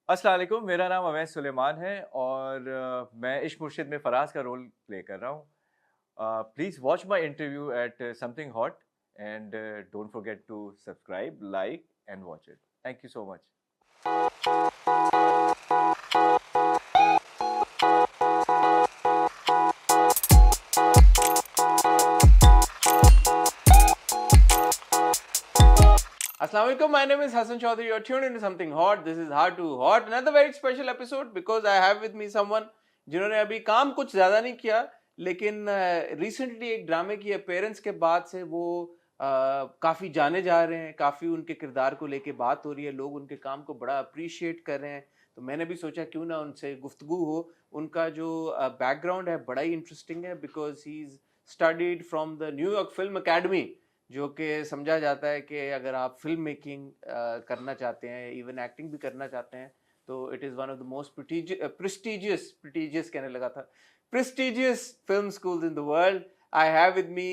अस्सलाम वालेकुम, मेरा नाम अवैस सुलेमान है और मैं इश्क मुर्शिद में फराज का रोल प्ले कर रहा हूँ। Please watch my interview at something hot and don't forget to subscribe, like and watch it. Thank you so much. Assalamu alaikum. My name is Hassan Chaudhary. You're tuned into something hot. This is Hard to Hot. Another very special episode because I have with me someone जिन्होंने अभी काम कुछ ज़्यादा नहीं किया लेकिन recently एक ड्रामे की अपीयरेंस के बाद से वो काफ़ी जाने जा रहे हैं, काफ़ी उनके किरदार को लेके बात हो रही है, लोग उनके काम को बड़ा अप्रिशिएट कर रहे हैं। तो मैंने भी सोचा क्यों ना उनसे गुफ्तगू हो। उनका जो बैकग्राउंड है बड़ा ही इंटरेस्टिंग है because he is studied from the New York film academy, जो कि समझा जाता है कि अगर आप फिल्म मेकिंग करना चाहते हैं, इवन एक्टिंग भी करना चाहते हैं, तो it is one of the most prestigious कहने लगा था, prestigious film schools in the world. I have with me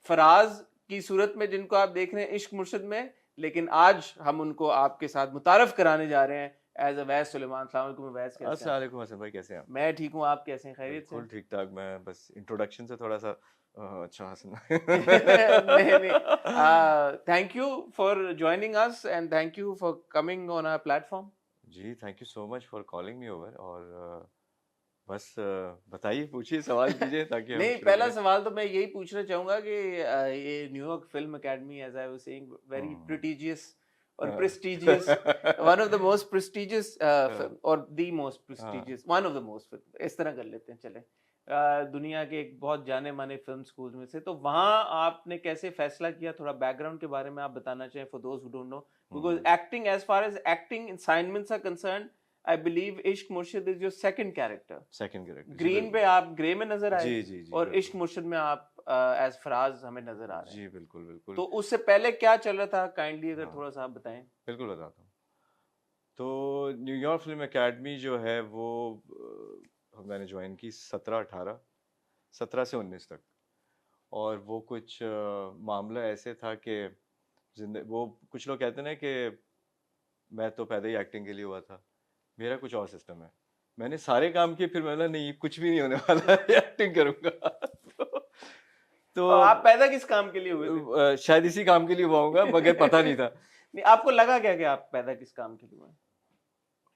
Faraz की सूरत में, जिनको आप देख रहे हैं इश्क मुर्शिद में, लेकिन आज हम उनको आपके साथ मुतारफ कराने जा रहे हैं एज अवैस सुलेमान। अस्सलाम वालेकुम अवैस, कैसे हैं? अस्सलाम वालेकुम हसन भाई, कैसे हैं आप? मैं ठीक हूँ, आप कैसे हैं? खैरियत से? बिल्कुल ठीक ठाक। मैं बस इंट्रोडक्शन से थोड़ा सा अच्छा हसन नहीं नहीं, thank you for joining us and thank you for coming on our platform. जी, thank you so much for calling me over और बस बताइए, पूछिए, सवाल कीजिए ताकि हम नहीं, शुरू पहला करें। सवाल तो मैं यही पूछना चाहूंगा कि ये New York film academy, as I was saying, very hmm, prestigious और हाँ। Prestigious, one of the most prestigious हाँ, और द मोस्ट हाँ। Prestigious, one of the most, इस तरह कर लेते हैं चले, दुनिया के एक बहुत जाने माने फिल्म स्कूल में से। तो वहाँ आपने कैसे फैसला किया, थोड़ा बैकग्राउंड के बारे में आप बताना चाहें for those who don't know, because acting, as far as acting assignments are concern, I believe Ishq Murshid is your second character. Second character, जी ग्रीन बिल्कुल। पे आप ग्रे में नजर आए जी, जी, जी, और इश्क बिल्कुल। मुर्शिद में आप एज फराज हमें नजर आ रहे हैं। जी, बिल्कुल, बिल्कुल। तो उससे पहले क्या चल रहा था, काइंडली अगर हाँ, थोड़ा सा आप बताएं। बिल्कुल बताता हूँ। तो न्यूयॉर्क फ़िल्म अकेडमी जो है वो मैंने जॉइन की 17-18, 17 से 19 तक। और वो कुछ मामला ऐसे था कि वो कुछ लोग कहते हैं ना कि मैं तो पैदा ही एक्टिंग के लिए हुआ था। मेरा कुछ और सिस्टम है। मैंने सारे काम किए, फिर मैंने नहीं, कुछ भी नहीं होने वाला है, एक्टिंग करूँगा। तो और आप पैदा किस काम के लिए हुए थे? शायद इसी काम के लिए हुआ होऊँगा, मगर पता नहीं था। नहीं, आपको लगा क्या कि आप पैदा किस काम के लिए हुए?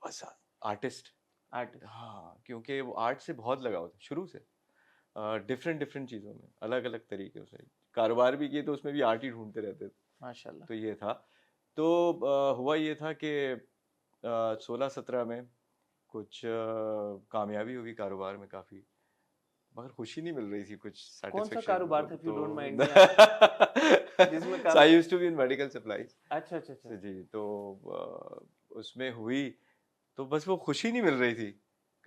बस आर्टिस्ट। आर्टिस्ट। हाँ, क्योंकि वो आर्ट से बहुत लगाव था शुरू से। डिफरेंट डिफरेंट चीज़ों में, अलग-अलग तरीके से। कारोबार भी किए तो उसमें भी आर्ट ही ढूँढते रहते थे। माशाल्लाह। तो ये था। तो हुआ ये था कि 16-17 में कुछ कामयाबी हुई कारोबार में काफ़ी, मगर खुशी नहीं मिल रही थी, कुछ कौन सा सैटिस्फैक्शन। कारोबार था, इफ यू तो डोंट माइंड मी आस्किंग, जिसमें सो काम? I used to be in medical supplies. अच्छा अच्छा अच्छा। जी, तो उसमें हुई, तो बस वो खुशी नहीं मिल रही थी।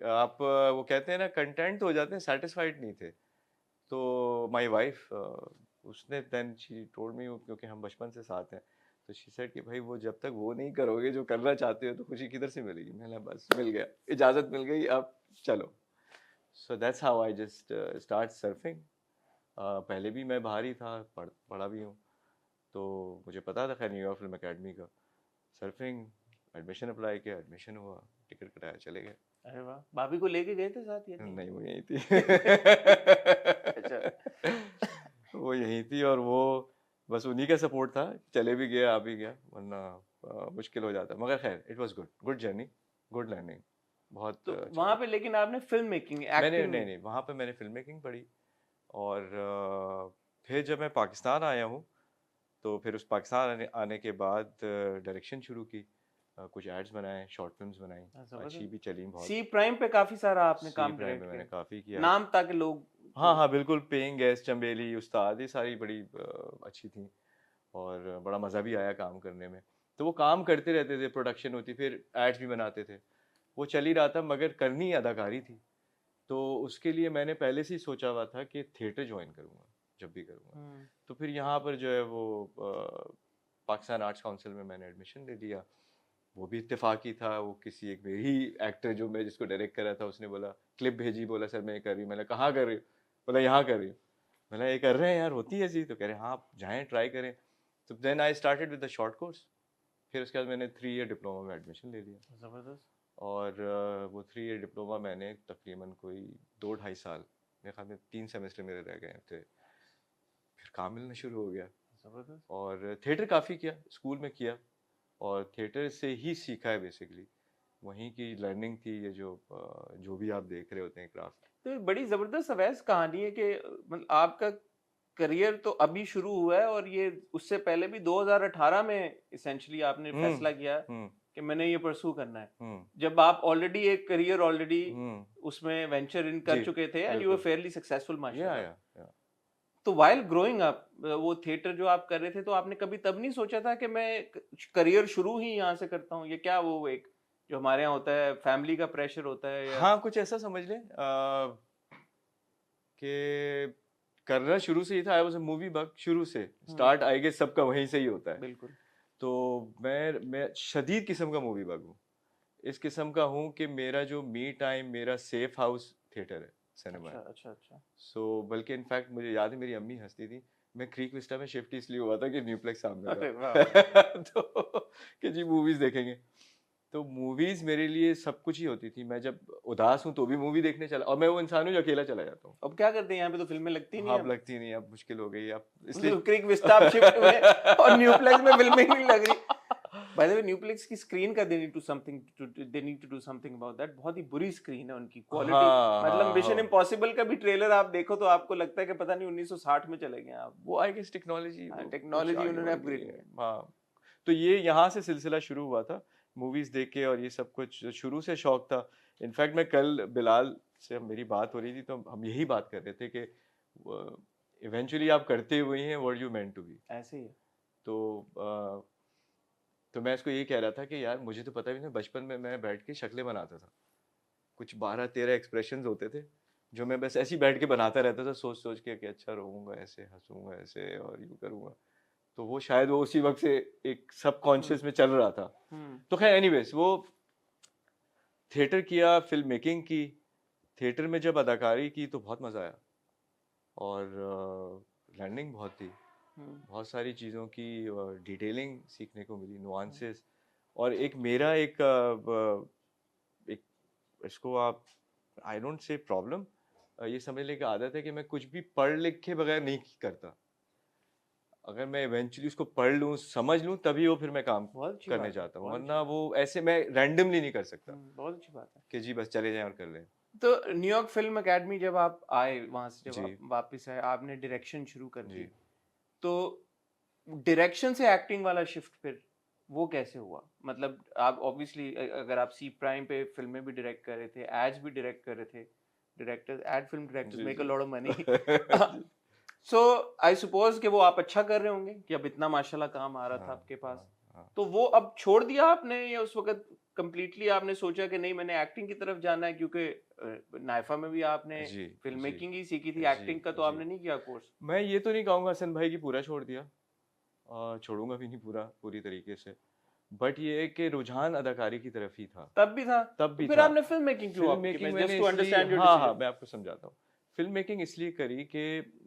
आप वो कहते हैं ना, कंटेंट तो हो जाते हैं, सेटिस्फाइड नहीं थे। तो माय वाइफ, उसने देन शी टोल्ड मी, क्योंकि हम बचपन से साथ हैं, तो शी सेड कि भाई वो जब तक वो नहीं करोगे जो करना चाहते हो तो खुशी किधर से मिलेगी। मैंने बस मिल गया, इजाज़त मिल गई, अब चलो। So that's how I just start surfing. पहले भी मैं बाहर ही था, पढ़ा भी हूँ, तो मुझे पता था खैर न्यूयॉर्क फिल्म अकेडमी का। सर्फिंग, एडमिशन अप्लाई किया, एडमिशन हुआ, टिकट कटाया, चले गए। अरे वाह, भाभी को लेके गए थे साथ या नहीं? नहीं, वो यहीं थी। अच्छा। वो यहीं थी और वो बस उन्हीं का सपोर्ट था, चले भी गया, आ भी गया, वरना मुश्किल हो जाता। मगर खैर it was good, good journey, good learning, बहुत तो अच्छा वहां था। पे लेकिन आपने फिल्म मेकिंग, मैंने एक्टिंग नहीं नहीं? नहीं वहाँ पे मैंने फिल्म मेकिंग पढ़ी। और फिर जब मैं पाकिस्तान आया हूँ, तो फिर उस पाकिस्तान आने के बाद डायरेक्शन शुरू की। कुछ एड्स बनाए, शॉर्ट फिल्म्स बनाई, अच्छी भी चली बहुत। सी प्राइम पे काफी सारा आपने सी काम प्राइम में डायरेक्ट मैंने किया, काफ़ी किया। नाम ताकि लोग हाँ हाँ बिल्कुल, पेइंग गेस्ट, चंबेली, उस्ताद, ये सारी बड़ी अच्छी थी और बड़ा मज़ा भी आया काम करने में। तो वो काम करते रहते थे, प्रोडक्शन होती, फिर एड्स भी बनाते थे, वो चल ही रहा था, मगर करनी अदाकारी थी। तो उसके लिए मैंने पहले से ही सोचा हुआ था कि थिएटर ज्वाइन करूँगा जब भी करूँगा। तो फिर यहाँ पर जो है वो पाकिस्तान आर्ट्स काउंसिल में मैंने एडमिशन ले लिया। वो भी इत्तेफाकी था, वो किसी एक मेरी एक्टर जो मैं जिसको डायरेक्ट कर रहा था, उसने बोला, क्लिप भेजी, बोला सर मैं ये कर रही हूँ। मैंने कहाँ कर रही हूँ? बोला यहाँ कर रही हूँ। मैंने ये कर रहे हैं यार, होती है ऐसी? तो कह रहे हाँ, आप जाएँ, ट्राई करें। तो then I started with the short course. फिर उसके बाद मैंने 3 ईयर डिप्लोमा में एडमिशन ले लिया। जबरदस्त। और वो 3 ईयर डिप्लोमा मैंने तकरीबन कोई 2-2.5 साल, मेरे ख्याल में 3 सेमेस्टर मेरे रह गए थे, फिर काम मिलना शुरू हो गया। जबरदस्त। और थिएटर काफ़ी किया, स्कूल में किया, और थिएटर से ही सीखा है बेसिकली, वहीं की लर्निंग थी ये जो भी आप देख रहे होते हैं क्राफ्ट। तो ये बड़ी जबरदस्त अवैस कहानी है कि मतलब आपका करियर तो अभी शुरू हुआ है और ये उससे पहले भी 2018 में इसेंशली आपने फैसला किया हम्म कि मैंने ये परसू करना है, हम्म जब आप ऑलरेडी एक करियर ऑलरेडी हम्म उसमें वेंचर इन कर जी, चुके थे एंड यू वर बिल्कुल। फेयरली सक्सेसफुल या माशाल्लाह। या तो वाइल ग्रोइंग अप वो थिएटर जो आप कर रहे थे, तो आपने कभी तब नहीं सोचा था कि मैं करियर शुरू ही यहाँ से करता हूँ? ये क्या वो एक जो हमारे यहाँ होता है फैमिली का प्रेशर होता है या हाँ, कुछ ऐसा समझ लें कि करना शुरू से ही था। I was a movie bug शुरू से, स्टार्ट आई गेस सबका वहीं से ही होता है। बिल्कुल। तो मैं शदीद किस्म का मूवी बग हूँ। इस किस्म का हूँ कि मेरा जो मी टाइम, मेरा सेफ हाउस थिएटर है, सिनेमा अच्छा है। अच्छा अच्छा। सो बल्कि इनफैक्ट मुझे याद है मेरी अम्मी हंसती थी, मैं क्रीक विस्टा में शिफ्ट इसलिए हुआ था कि न्यूप्लेक्स सामने अरे था। वाह। तो कि जी मूवीज देखेंगे। तो मूवीज मेरे लिए सब कुछ ही होती थी। मैं जब उदास हूँ तो भी मूवी देखने चला, और मैं वो इंसान हूँ जो अकेला चला जाता हूँ। अब क्या करते हैं यहाँ पे, तो फिल्में लगती नहीं हाँ, है अब लगती नहीं, अब मुश्किल हो गई अब, इसलिए मतलब क्रिक विस्टा आप शिफ्ट हुए और न्यूप्लेक्स में फिल्में ही नहीं लग रही। बाय द वे न्यूप्लेक्स की स्क्रीन का they need to do something about that. बहुत ही बुरी स्क्रीन है उनकी क्वालिटी। हाँ मतलब हाँ मिशन हाँ, इम्पॉसिबल का भी ट्रेलर आप देखो तो आपको लगता है कि पता नहीं 1960 में चले गए आप। वो आई गेस टेक्नोलॉजी वो कुछ टेक्नोलॉजी आगे उन्होंने बढ़ गई अपग्रेड है। किया। हाँ, तो ये यहाँ से सिलसिला शुरू हुआ था, मूवीज देख के, और ये सब कुछ शुरू से शौक था। इनफैक्ट मैं कल बिलाल से मेरी बात हो रही थी, तो हम यही बात कर रहे थे कि इवेंचुअली आप करते हुए हैं what you meant to be. ऐसे ही है। तो तो मैं इसको यही कह रहा था कि यार मुझे तो पता भी नहीं, बचपन में मैं बैठ के शक्लें बनाता था, कुछ 12-13 एक्सप्रेशंस होते थे जो मैं बस ऐसे ही बैठ के बनाता रहता था, सोच सोच के कि अच्छा रोऊंगा ऐसे, हंसूंगा ऐसे, और यूं करूंगा। तो वो शायद वो उसी वक्त से एक सबकॉन्शियस में चल रहा था। तो खैर एनीवेज, वो थिएटर किया, फिल्म मेकिंग की। थिएटर में जब अदाकारी की तो बहुत मज़ा आया, और लर्निंग बहुत थी, बहुत सारी चीज़ों की डिटेलिंग सीखने को मिली, नुआंसेस। और एक मेरा एक इसको आप, आई डोंट से प्रॉब्लम, ये समझ लें कि आदत है कि मैं कुछ भी पढ़ लिख के बगैर नहीं करता। अगर मैं इवेंचुअली उसको पढ़ लूँ, समझ लूँ, तभी वो फिर मैं काम बहुत अच्छी करने बात है, जाता हूँ, बहुत अच्छी वरना बात वो ऐसे मैं रैंडमली नहीं कर सकता है। बहुत अच्छी बात है। कि जी बस चले जाएं और कर लें। तो न्यूयॉर्क फिल्म एकेडमी जब आप आए, वहां से जब जी आप वापस आए, आपने डायरेक्शन शुरू कर दी, जी। तो डायरेक्शन से एक्टिंग वाला शिफ्ट फिर वो कैसे हुआ? मतलब आप ऑब्वियसली अगर आप सी प्राइम पे फिल्में भी डायरेक्ट कर रहे थे, एड्स भी डायरेक्ट कर रहे थे, डायरेक्टर्स एड फिल्म डायरेक्टर्स जी मेक अ जी। Lot of money. जी। सो आई सपोज कि वो आप अच्छा कर रहे होंगे कि अब इतना माशाल्लाह काम आ रहा था हाँ आपके पास, हाँ हाँ। तो वो अब छोड़ दिया आपने या उस वक्त कंप्लीटली आपने सोचा कि नहीं मैंने एक्टिंग की तरफ जाना है? क्योंकि नाइफा में भी आपने जी फिल्म जी मेकिंग ही सीखी थी, जी एक्टिंग का तो जी। आपने नहीं किया कोर्स। मैं ये तो नहीं कहूँगा हसन भाई की पूरा छोड़ दिया, छोड़ूंगा भी नहीं पूरा पूरी तरीके से, बट ये है कि रुझान अदाकारी की तरफ ही था, तब भी था, तब तो भी फिर था। आपने फिल्म मेकिंग क्यों फिल्म ऑप्ट की? मेकिंग मैं जस्ट मैंने टू इसलिए, अंडरस्टैंड योर हाँ हाँ डिसीजन। मैं आपको समझाता हूँ। फिल्म मेकिंग इसलिए करी कि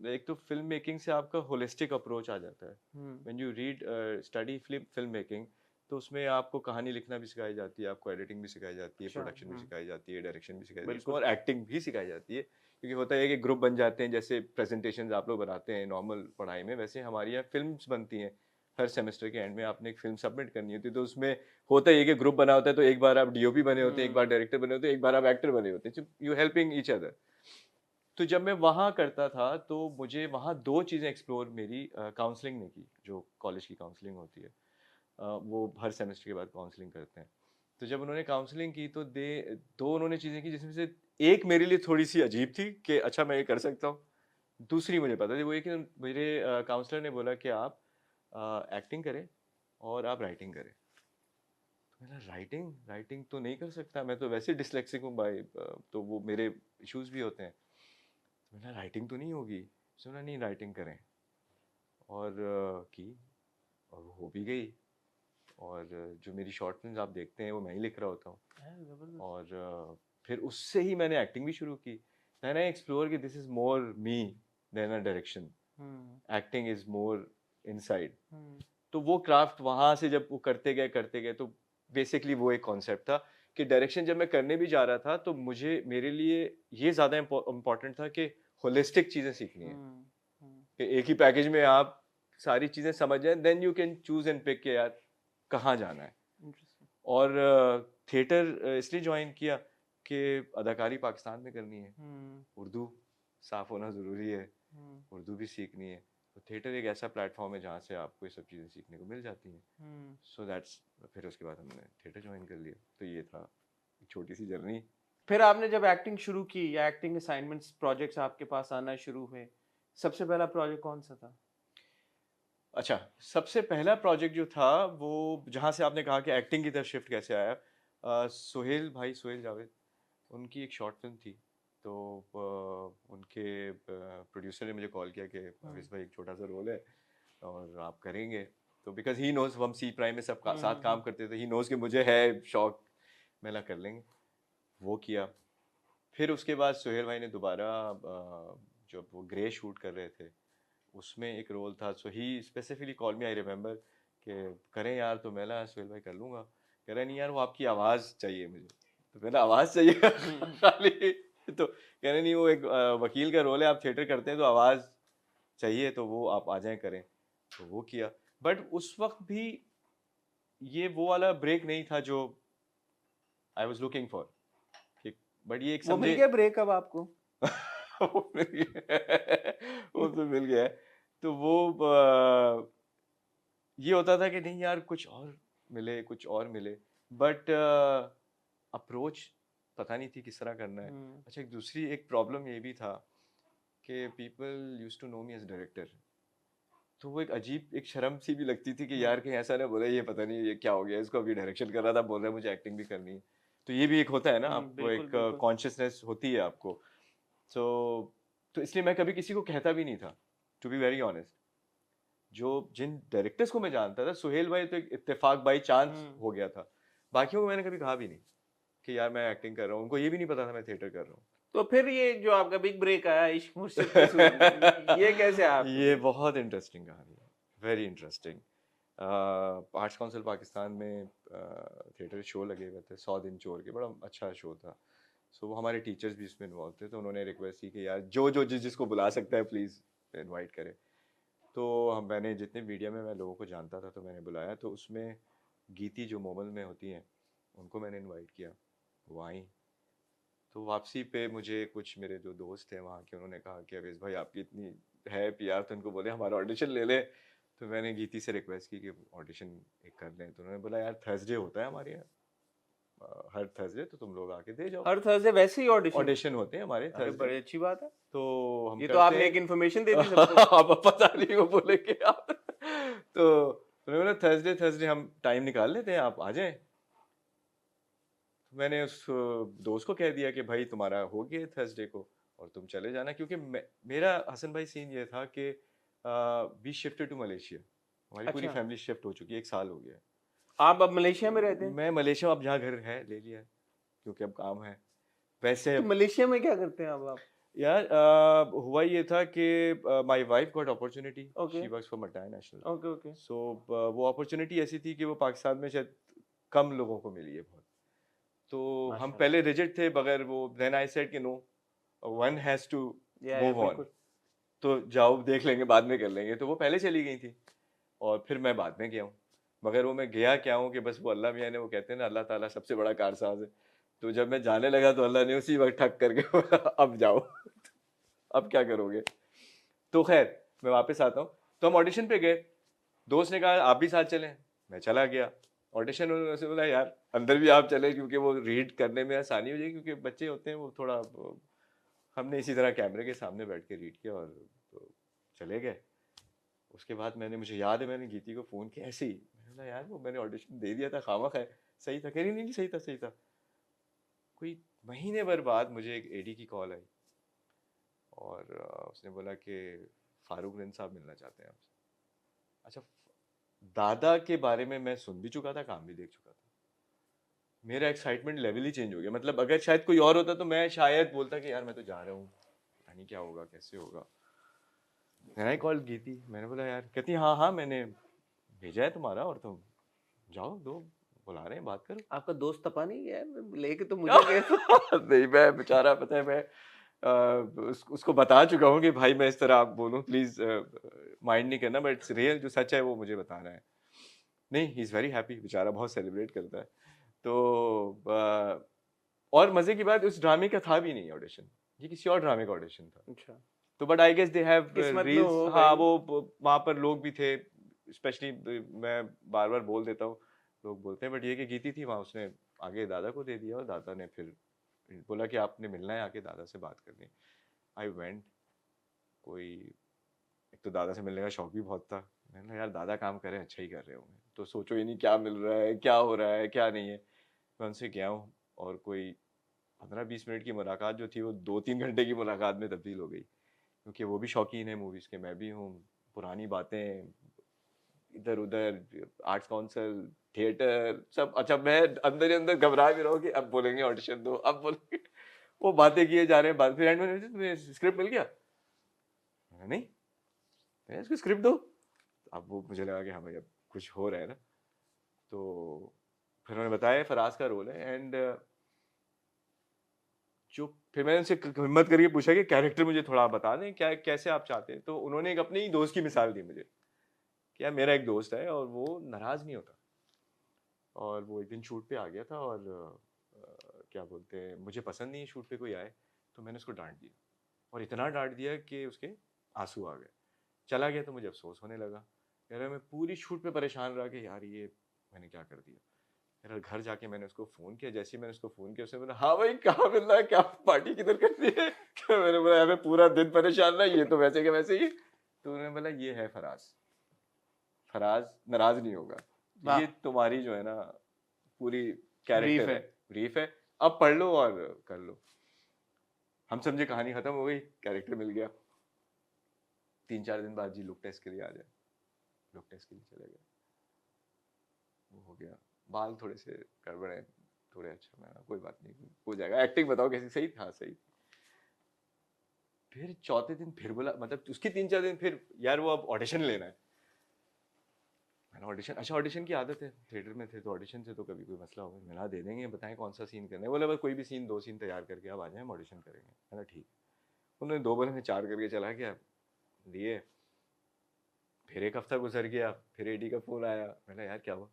एक तो फिल्म मेकिंग से आपका होलिस्टिक अप्रोच आ जाता है। When you read study film making, तो उसमें आपको कहानी लिखना भी सिखाई जाती है, आपको एडिटिंग भी सिखाई जाती है, अच्छा। प्रोडक्शन भी सिखाई जाती है, डायरेक्शन भी सिखाई जाती है उसमें, बिल्कुल। और एक्टिंग भी सिखाई जाती है। क्योंकि होता है कि ग्रुप बन जाते हैं, जैसे प्रेजेंटेशंस आप लोग बनाते हैं नॉर्मल पढ़ाई में, वैसे हमारी यहाँ फिल्म्स बनती हैं। हर सेमेस्टर के एंड में आपने एक फिल्म सबमिट करनी होती है, तो उसमें होता है कि ग्रुप बना होता है, तो एक बार आप डीओपी बने होते हैं, एक बार डायरेक्टर बने होते हैं, एक बार आप एक्टर बने होते हैं, यू हेल्पिंग ईच अदर। तो जब मैं वहाँ करता था तो मुझे वहाँ दो चीज़ें एक्सप्लोर मेरी काउंसलिंग ने की, जो कॉलेज की काउंसलिंग होती है, वो हर सेमेस्टर के बाद काउंसलिंग करते हैं। तो जब उन्होंने काउंसलिंग की तो दो उन्होंने चीज़ें की, जिसमें से एक मेरे लिए थोड़ी सी अजीब थी कि अच्छा मैं ये कर सकता हूँ, दूसरी मुझे पता थी। वो ये कि मेरे काउंसलर ने बोला कि आप एक्टिंग करें और आप राइटिंग करें। तो मैंने राइटिंग राइटिंग तो नहीं कर सकता, मैं तो वैसे डिसलेक्सिक हूँ भाई, तो वो मेरे इश्यूज भी होते हैं। तो मैंने राइटिंग तो नहीं होगी, सुना नहीं राइटिंग करें, और की, और वो हो भी गई। और जो मेरी शॉर्ट फिल्म्स आप देखते हैं वो मैं ही लिख रहा होता हूँ, और फिर उससे ही मैंने एक्टिंग भी शुरू की। मैंने एक्सप्लोर कि this is more me than a direction, acting is more inside. तो वो क्राफ्ट वहाँ से जब वो करते गए तो बेसिकली वो एक कॉन्सेप्ट था कि डायरेक्शन जब मैं करने भी जा रहा था तो मुझे मेरे लिए ये ज़्यादा इम्पोर्टेंट था कि होलिस्टिक चीज़ें सीखनी है, कि एक ही पैकेज में आप सारी चीज़ें समझ जाए, then you can choose and pick के यार कहाँ जाना है। Interesting. और थिएटर इसलिए ज्वाइन किया कि अदाकारी पाकिस्तान में करनी है, उर्दू साफ होना ज़रूरी है, उर्दू भी सीखनी है, तो थिएटर एक ऐसा प्लेटफॉर्म है जहाँ से आपको ये सब चीज़ें सीखने को मिल जाती हैं। सो दैट्स, फिर उसके बाद हमने थिएटर ज्वाइन कर लिया। तो ये था एक छोटी सी जर्नी। फिर आपने जब एक्टिंग शुरू की या एक्टिंग असाइनमेंट्स प्रोजेक्ट्स आपके पास आना शुरू हुए, सबसे पहला प्रोजेक्ट कौन सा था? अच्छा, सबसे पहला प्रोजेक्ट जो था वो, जहाँ से आपने कहा कि एक्टिंग की तरफ शिफ्ट कैसे आया, सोहेल भाई, सोहेल जावेद, उनकी एक शॉर्ट फिल्म थी। तो उनके प्रोड्यूसर ने मुझे कॉल किया कि अविस भाई एक छोटा सा रोल है और आप करेंगे। तो बिकॉज ही नोज, हम सी प्राइम में सब साथ काम करते थे, ही नोज कि मुझे है शौक, मैं ला कर लेंगे। वो किया। फिर उसके बाद सोहेल भाई ने दोबारा जब वो ग्रे शूट कर रहे थे उसमें एक रोल था, so he specifically call me, I remember, कि करें यार, तो मैं ला सोहेल भाई कर लूँगा। कह रहे नहीं यार, वो आपकी आवाज़ चाहिए मुझे। तो मैंने आवाज़ चाहिए खाली, तो कह रहे नहीं, वो एक वकील का रोल है, आप थिएटर करते हैं तो आवाज़ चाहिए, तो वो आप आ जाएं करें। तो वो किया। बट उस वक्त भी ये वो वाला ब्रेक नहीं था जो I was looking for, but ये एक वो मिल समझे गया ब्रेक अब आपको? वो मिल गया वो तो मिल गया है। तो वो ये होता था कि नहीं यार, कुछ और मिले, कुछ और मिले, बट अप्रोच पता नहीं थी किस तरह करना है। अच्छा, एक दूसरी एक प्रॉब्लम ये भी था कि people use to know me as director, तो वो एक अजीब एक शर्म सी भी लगती थी कि यार कहीं ऐसा ना बोले ये पता नहीं ये क्या हो गया, इसको अभी डायरेक्शन कर रहा था, बोल रहा है मुझे एक्टिंग भी करनी है। तो ये भी एक होता है ना, आपको बिल्कुल एक बिल्कुल। कॉन्शियसनेस होती है आपको। सो तो इसलिए मैं कभी किसी को कहता भी नहीं था, टू बी वेरी ऑनेस्ट। जो जिन डायरेक्टर्स को मैं जानता था, सुहेल भाई तो एक इत्तेफाक बाई चांस हो गया था, बाकियों को मैंने कभी कहा भी नहीं कि यार मैं एक्टिंग कर रहा हूँ। उनको ये भी नहीं पता था मैं थिएटर कर रहा हूँ। तो फिर ये जो आपका बिग ब्रेक आया इश्क मुर्शिद के सूरत में, ये कैसे आया आपके ये लिए? बहुत इंटरेस्टिंग कहानी है, very interesting. Arts council Pakistan में थिएटर शो लगे हुए थे, 100 दिन चोर के, बड़ा अच्छा शो था। सो वो हमारे टीचर्स भी इसमें इन्वॉल्व थे, तो उन्होंने रिक्वेस्ट की कि यार जो जिसको बुला सकता है प्लीज़ इनवाइट करे। तो मैंने जितने मीडिया में मैं लोगों को जानता था तो मैंने बुलाया। तो उसमें गीती जो मोमल में होती हैं उनको मैंने इनवाइट किया, वो आई। तो वापसी पे मुझे कुछ मेरे जो दोस्त थे वहाँ के, उन्होंने कहा कि अवेश भाई आपकी इतनी है पीआर, तो उनको बोले हमारा ऑडिशन ले ले। तो मैंने गीती से रिक्वेस्ट की कि ऑडिशन एक कर लें। तो उन्होंने बोला यार थर्सडे होता है हमारे यहाँ, हर थर्सडे, तो तुम लोग आके दे जाओ। हर थर्सडे वैसे ही ऑडिशन? ऑडिशन होते हैं हमारे अरे थर्सडे। बड़ी अच्छी बात है। तो हम ये तो करते आपने हैं। एक इन्फॉर्मेशन दे दी सबको। आप पता नहीं वो बोले कि आप तो उन्होंने बोला थर्सडे थर्सडे हम टाइम निकाल लेते हैं, आप आ जाएं। तो मैंने उस दोस्त को कह दिया कि भाई तुम्हारा हो गया थर्सडे को और तुम चले जाना, क्योंकि मेरा हसन भाई सीन ये था कि वी शिफ्टेड टू मलेशिया, हमारी पूरी अच्छा, फैमिली शिफ्ट हो चुकी है, 1 साल हो गया है। आप अब मलेशिया में रहते हैं? मैं मलेशिया, अब जहाँ घर है ले लिया है, क्योंकि अब काम है वैसे। तो मलेशिया में क्या करते हैं अब आप? यार हुआ ये था कि my wife got opportunity, okay she works for multinational. Okay okay. So वो अपॉर्चुनिटी ऐसी थी कि वो पाकिस्तान में शायद कम लोगों को मिली है बहुत। तो हम माशाल्लाह। पहले रिजिड थे बगैर वो, देन आई सेड कि नो, वन हैज टू या मूव ऑन। बिल्कुल। तो जाओ देख लेंगे, बाद में कर लेंगे। तो वो पहले चली गई थी और फिर मैं बाद में गया हूँ। मगर वो मैं गया क्या हूँ कि बस वो अल्लाह मियाँ ने, वो कहते हैं ना अल्लाह ताला सबसे बड़ा कारसाज है। तो जब मैं जाने लगा तो अल्लाह ने उसी वक्त ठक करके बोला अब जाओ अब क्या करोगे। तो खैर मैं वापस आता हूँ। तो हम ऑडिशन पे गए, दोस्त ने कहा आप भी साथ चलें, मैं चला गया ऑडिशन। उन्होंने से बोला यार अंदर भी आप चले, क्योंकि वो रीड करने में आसानी हो जाएगी, क्योंकि बच्चे होते हैं वो थोड़ा हमने इसी तरह कैमरे के सामने बैठ के रीड किया और तो चले गए। उसके बाद मुझे याद है मैंने गीती को फ़ोन किया ऐसे ही, मैंने बोला यार वो मैंने ऑडिशन दे दिया था, खामख है, सही था। कह रही नहीं नहीं सही था सही था। कोई महीने भर बाद मुझे एक एडी की कॉल आई और उसने बोला कि फारूक रन साहब मिलना चाहते हैं आपसे। अच्छा, दादा के बारे में मैं सुन भी चुका था, काम भी देख चुका था। मेरा एक्साइटमेंट लेवल ही चेंज हो गया। मतलब अगर शायद कोई और होता तो मैं शायद बोलता कि यार मैं तो जा रहा हूँ, पता नहीं क्या होगा कैसे होगा। मैंने कॉल की थी, मैंने बोला यार, कहती हाँ हाँ मैंने भेजा है तुम्हारा और तुम जाओ दो, बुला रहे हैं, बात करो। आपका दोस्त तपा नहीं गया है? लेके तो मुझे गए थे। नहीं, मैं बेचारा, पता है, मैं उसको बता चुका हूँ कि भाई मैं इस तरह आप बोलूँ प्लीज माइंड नहीं करना, बट इट्स रियल, जो सच है वो मुझे बताना है। नहीं, ही इज़ वेरी हैप्पी, बेचारा बहुत सेलिब्रेट करता है। तो और मजे की बात, उस ड्रामे का था भी नहीं ऑडिशन, ये किसी और ड्रामे का ऑडिशन था। अच्छा, तो but I guess they have किस्मत में रील्स, हो हाँ, भाई। वो वहाँ पर लोग भी थे, स्पेशली मैं बार बार बोल देता हूँ, लोग बोलते हैं, बट ये कि गीती थी वहाँ, उसने आगे दादा को दे दिया और दादा ने फिर बोला कि आपने मिलना है, आके दादा से बात करनी। आई वेंट, कोई, एक तो दादा से मिलने का शौक भी बहुत था, मैंने कहा यार दादा काम कर रहे हैं, अच्छा ही कर रहे होंगे, तो सोचो ही नहीं क्या मिल रहा है, क्या हो रहा है, क्या नहीं है। मैं उनसे गया हूँ और कोई 15-20 मिनट की मुलाकात जो थी वो 2-3 घंटे की मुलाकात में तब्दील हो गई, क्योंकि वो भी शौकीन है मूवीज़ के, मैं भी हूँ। पुरानी बातें, इधर उधर, आर्ट्स काउंसिल, थिएटर, सब। अच्छा, मैं अंदर ही अंदर घबरा भी रहा हूँ कि अब बोलेंगे ऑडिशन दो, अब बोलेंगे। वो बातें किए जा रहे हैं, बात, फिर एंड में तुम्हें स्क्रिप्ट मिल गया? मैंने कहा, नहीं, मैं इसको स्क्रिप्ट दो। अब वो मुझे लगा कि हाँ भाई अब कुछ हो रहा है ना, तो फिर उन्होंने बताया फराज का रोल है। एंड जो फिर मैंने उनसे हिम्मत करके पूछा कि कैरेक्टर मुझे थोड़ा बता दें, क्या कैसे आप चाहते हैं। तो उन्होंने एक अपने ही दोस्त की मिसाल दी मुझे, कि यार मेरा एक दोस्त है और वो नाराज नहीं होता, और वो एक दिन शूट पे आ गया था और क्या बोलते हैं, मुझे पसंद नहीं है शूट पे कोई आए, तो मैंने उसको डांट दिया, और इतना डांट दिया कि उसके आंसू आ गए। चला गया तो मुझे अफसोस होने लगा, कह रहा मैं पूरी शूट पे परेशान रहा कि यार ये मैंने क्या कर दिया। मेरा घर जाके मैंने उसको फ़ोन किया, जैसे ही मैंने उसको फ़ोन किया उसने बोला हाँ भाई कहाँ मिल रहा है, क्या पार्टी किधर करनी है। क्या, मैंने बोला यार मैं पूरा दिन परेशान रहा, ये तो वैसे के वैसे ही। तो उन्होंने बोला ये है फराज, फराज नाराज नहीं होगा, ये तुम्हारी जो है ना पूरी कैरेक्टर है, ब्रीफ है, अब पढ़ लो और कर लो। हम समझे कहानी खत्म हो गई, कैरेक्टर मिल गया। 3-4 दिन बाद जी लुक टेस्ट के लिए आ जाए, लुक टेस्ट के लिए चले गए, वो हो गया। बाल थोड़े से गड़बड़ है थोड़े, अच्छा मैं कोई बात नहीं, हो जाएगा। एक्टिंग बताओ कैसी, सही था, सही। फिर चौथे दिन फिर बोला, मतलब उसके 3-4 दिन फिर, यार वो अब ऑडिशन लेना है। मैंने ऑडिशन, अच्छा ऑडिशन की आदत है, थिएटर में थे तो ऑडिशन से तो कभी कोई मसला होगा, मिला दे देंगे, बताएं कौन सा सीन करना है। बोले बस कोई भी सीन, 2 सीन तैयार करके आप आ जाए, हम ऑडिशन करेंगे। मैंने ठीक। उन्होंने 2 बोले, मैं 4 करके चला गया, दिए। फिर एक हफ्ता गुजर गया, फिर एडी का फोन आया, मैंने यार क्या हुआ,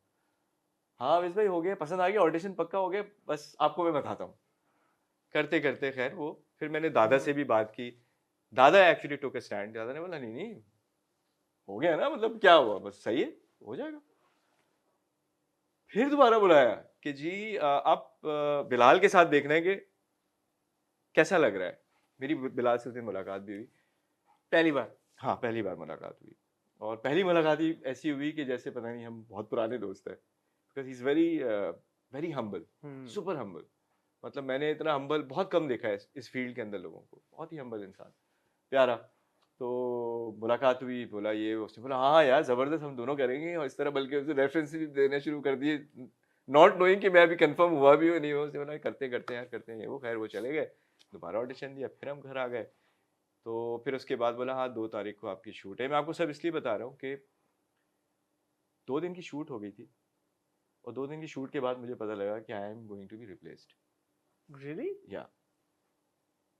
हाँ विश भाई हो गया, पसंद आ गया, ऑडिशन पक्का हो गया, बस आपको मैं बताता हूँ। करते करते खैर वो, फिर मैंने दादा से भी बात की, दादा एक्चुअली टुक अ स्टैंड, दादा ने बोला नहीं नहीं हो गया ना, मतलब क्या हुआ, बस सही है, हो जाएगा। फिर दोबारा बुलाया कि जी आप बिलाल के साथ देखना है कि कैसा लग रहा है। मेरी बिलाल से उस दिन मुलाकात भी हुई, पहली बार। हाँ पहली बार मुलाकात हुई, और पहली मुलाकात ही ऐसी हुई कि जैसे पता नहीं हम बहुत पुराने दोस्त हैं, because he is very very humble, super humble. मतलब मैंने इतना हम्बल बहुत कम देखा है इस फील्ड के अंदर लोगों को, बहुत ही हम्बल इंसान, प्यारा। तो मुलाकात हुई, बोला ये, उसने बोला हाँ हाँ यार ज़बरदस्त, हम दोनों करेंगे, और इस तरह, बल्कि उसने रेफरेंस भी देने शुरू कर दिए, नॉट नोइंग कि मैं अभी कंफर्म हुआ भी हो नहीं हो। उसने बोला करते करते यार करते हैं, वो खैर वो चले गए, दोबारा ऑडिशन दिया, फिर हम घर आ गए। तो फिर उसके बाद बोला हाँ 2 तारीख को आपकी शूट है। मैं आपको सब इसलिए बता रहा हूँ कि 2 दिन की शूट हो गई थी, और 2 दिन की शूट के बाद मुझे पता लगा कि I am going to be replaced. Really? या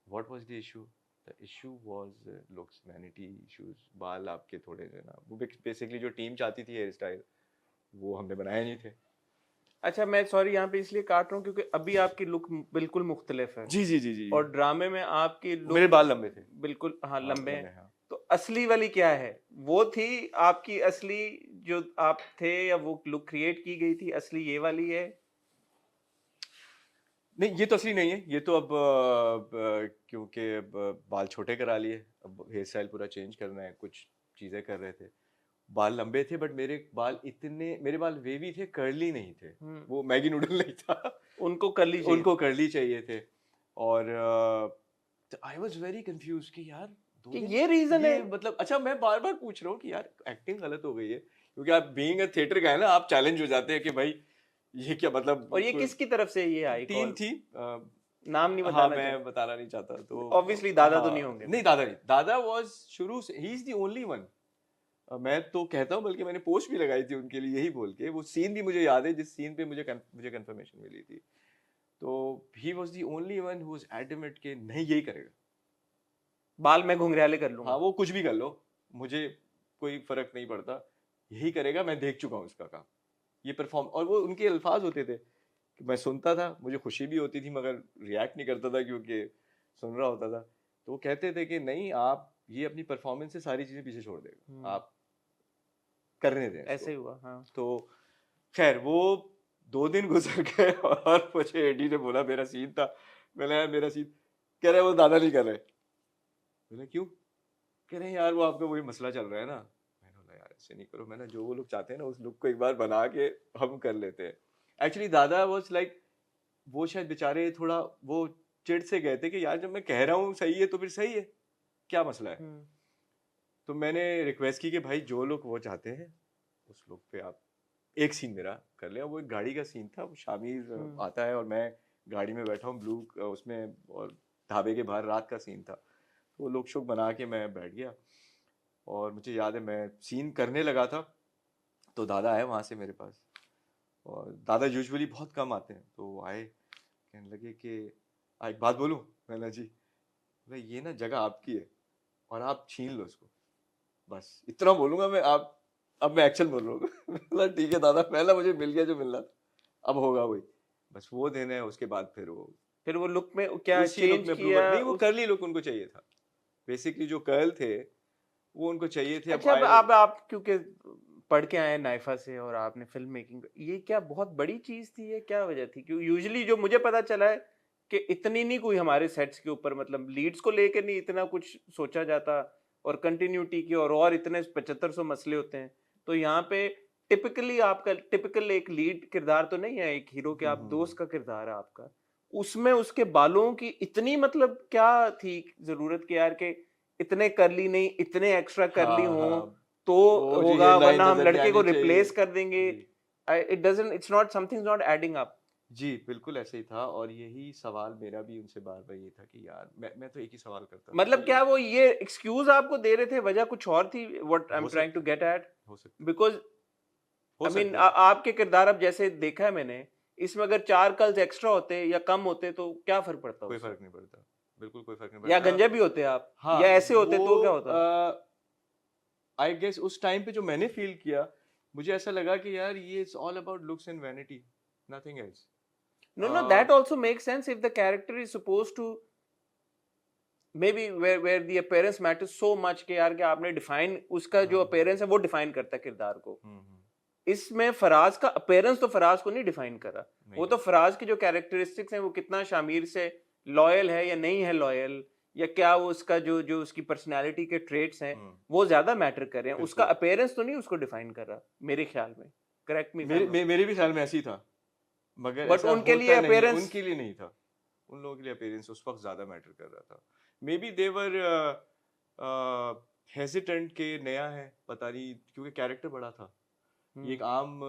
what was the issue, the issue was looks, vanity issues, बाल आपके थोड़े जो है ना, वो बेसिकली जो टीम चाहती थी हेयर स्टाइल, वो हमने बनाए नहीं थे। अच्छा, मैं सॉरी यहाँ पे इसलिए काट रहा हूँ क्योंकि अभी आपकी लुक बिल्कुल मुख्तलिफ है, जी जी जी जी, और ड्रामे में आपकी मेरे लुक बाल लंबे थे, बिल्कुल, हाँ, लंबे हैं। हाँ। तो असली वाली क्या है? वो थी आपकी असली जो आप थे, या वो लुक क्रिएट की गई थी, असली ये वाली है? नहीं ये तो असली नहीं है, ये तो अब क्योंकि अब बाल छोटे करा लिए, अब हेयर स्टाइल पूरा चेंज करना है, कुछ चीज़ें कर रहे थे। बाल लंबे थे, बट मेरे बाल इतने, मेरे बाल वेवी थे, कर्ली नहीं थे, वो मैगी नूडल नहीं था, उनको कर्ली चाहिए। उनको कर्ली चाहिए थे। और आई वाज वेरी कंफ्यूज कि यार कि ये रीजन है? मतलब अच्छा मैं बार बार पूछ रहा हूँ कि यार एक्टिंग गलत हो गई है, क्योंकि आप बीइंग अ थिएटर का है ना, आप चैलेंज हो जाते हैं कि भाई ये क्या मतलब। और ये किसकी तरफ से ये आई टीम कॉल? थी, नाम नहीं हाँ बताना मैं बताना नहीं चाहता, तो ऑब्वियसली दादा तो हाँ, नहीं होंगे। नहीं दादा नहीं, दादा वाज शुरू से, he is the only one मैं तो कहता हूँ, बल्कि मैंने पोस्ट भी लगाई थी उनके लिए यही बोल के, वो सीन भी मुझे याद है जिस सीन पे मुझे कंफर्मेशन मिली थी। तो he was the only one who was adamant कि नहीं यही करेगा। बाल मैं घुंघराले कर लूंगा। हाँ, वो कुछ भी कर लो, मुझे कोई फर्क नहीं पड़ता, यही करेगा, मैं देख चुका हूँ उसका काम, ये परफॉर्म। और वो उनके अल्फाज होते थे कि मैं सुनता था, मुझे खुशी भी होती थी, मगर रिएक्ट नहीं करता था क्योंकि सुन रहा होता था। तो वो कहते थे कि नहीं, आप ये अपनी परफॉर्मेंस से सारी चीजें पीछे छोड़ देगा, आप करने दें ऐसे इसको। ही हुआ। हाँ। तो खैर वो 2 दिन गुजर गए और मुझे एडी ने बोला, मेरा सीन था, मैंने यार मेरा सीन, कह रहे वो दादा नहीं कर रहे। मैंने क्यों? कह रहे यार वो आपका वही मसला चल रहा है ना। मैंने बोला यार ऐसे नहीं करो, मैंने जो वो लोग चाहते हैं ना उस लुक को एक बार बना के हम कर लेते हैं। एक्चुअली दादा वाज लाइक, वो शायद बेचारे थोड़ा वो चिढ़ से गए थे कि यार जब मैं कह रहा हूँ सही है तो फिर सही है, क्या मसला है। तो मैंने रिक्वेस्ट की कि भाई जो लोग वो चाहते हैं उस लुक पे आप एक सीन मेरा कर लिया। वो एक गाड़ी का सीन था, वो शामिर आता है और मैं गाड़ी में बैठा हूँ ब्लू उसमें, और ढाबे के बाहर रात का सीन था। वो लोग शोक बना के मैं बैठ गया, और मुझे याद है मैं सीन करने लगा था तो दादा आए वहाँ से मेरे पास, और दादा यूजुअली बहुत कम आते हैं, तो वो आए, कहने लगे कि एक बात बोलूँ। मैंने जी, बोला ये ना जगह आपकी है और आप छीन लो इसको, बस इतना बोलूँगा मैं। आप अब मैं एक्शन बोल रहा हूँ। बोला ठीक है दादा, पहला मुझे मिल गया जो मिलना था, अब होगा वही, बस वो दिन है। उसके बाद फिर वो लुक में क्या उसी लुक चेंज में किया? नहीं, वो कर्ली लुक उनको चाहिए था, बेसिकली जो कर्ल थे वो उनको चाहिए थे। अच्छा, अब आप क्योंकि पढ़ के आए नाइफा से और आपने फिल्म मेकिंग, ये क्या बहुत बड़ी चीज थी? ये क्या वजह थी? क्यों यूजुअली जो मुझे पता चला है कि इतनी नहीं कोई हमारे सेट्स के ऊपर, मतलब लीड्स को लेकर नहीं इतना कुछ सोचा जाता, और कंटिन्यूटी की और इतने 7500 मसले होते हैं। तो यहाँ पे टिपिकली आपका टिपिकल एक लीड किरदार तो नहीं है एक हीरो के, आप दोस्त का किरदार है आपका, उसमें उसके बालों की इतनी मतलब क्या थी जरूरत के यार के इतने करली नहीं, इतने एक्स्ट्रा करली हाँ हों हाँ, तो वो जो ये होगा, लाइन वरना हम नजर नहीं लड़के को आनी चाहिए रिप्लेस कर देंगे। जी। It doesn't, it's not, something not adding up. जी बिल्कुल ऐसे ही था, और यही सवाल मेरा भी उनसे बार बार ये था कि यार मैं तो एक ही सवाल करता था मतलब कि क्या वो ये एक्सक्यूज आपको दे रहे थे, वजह कुछ और थी? व्हाट आई एम हो ट्राइंग टू सकता है, गेट एट, हो सकता है, बिकॉज हो आई मीन सकता है। आपके किरदार अब जैसे देखा है मैंने, इसमें अगर 4 कल्स एक्स्ट्रा होते या कम होते तो क्या फर्क पड़ता कोई उससे? फर्क नहीं पड़ता, बिल्कुल कोई फर्क नहीं या पड़ता। गंजे भी होते आप, हाँ, या ऐसे होते वो तो क्या होता? आई गेस उस टाइम पे जो मैंने फील किया, मुझे ऐसा लगा कि यार ये it's all about looks and vanity, nothing else. No, that also makes sense if the character is supposed to maybe where the appearance matters so much कि यार कि आपने डिफाइन उसका जो appearance है वो डिफाइन करता है किरदार को। इसमें फराज का अपीयरेंस तो फराज को नहीं डिफाइन करा, वो तो फराज की जो कैरेक्टरिस्टिक्स हैं, वो कितना शामिर से लॉयल है या नहीं है लॉयल, या क्या वो उसका जो जो उसकी पर्सनालिटी के ट्रेट्स हैं वो ज्यादा मैटर कर रहे हैं, उसका अपीयरेंस तो नहीं उसको डिफाइन कर रहा मेरे ख्याल में। करेक्ट मी, मेरे भी ख्याल में ऐसी था, मगर बट ऐसा उनके लिए होता नहीं, अपीयरेंस, उनके लिए नहीं था। उन लोगों के लिए अपीयरेंस उस वक्त ज्यादा मैटर कर रहा था। मे बी देवर हेजिटेंट के नया है, पता नहीं, क्योंकि कैरेक्टर बड़ा था, ये एक आम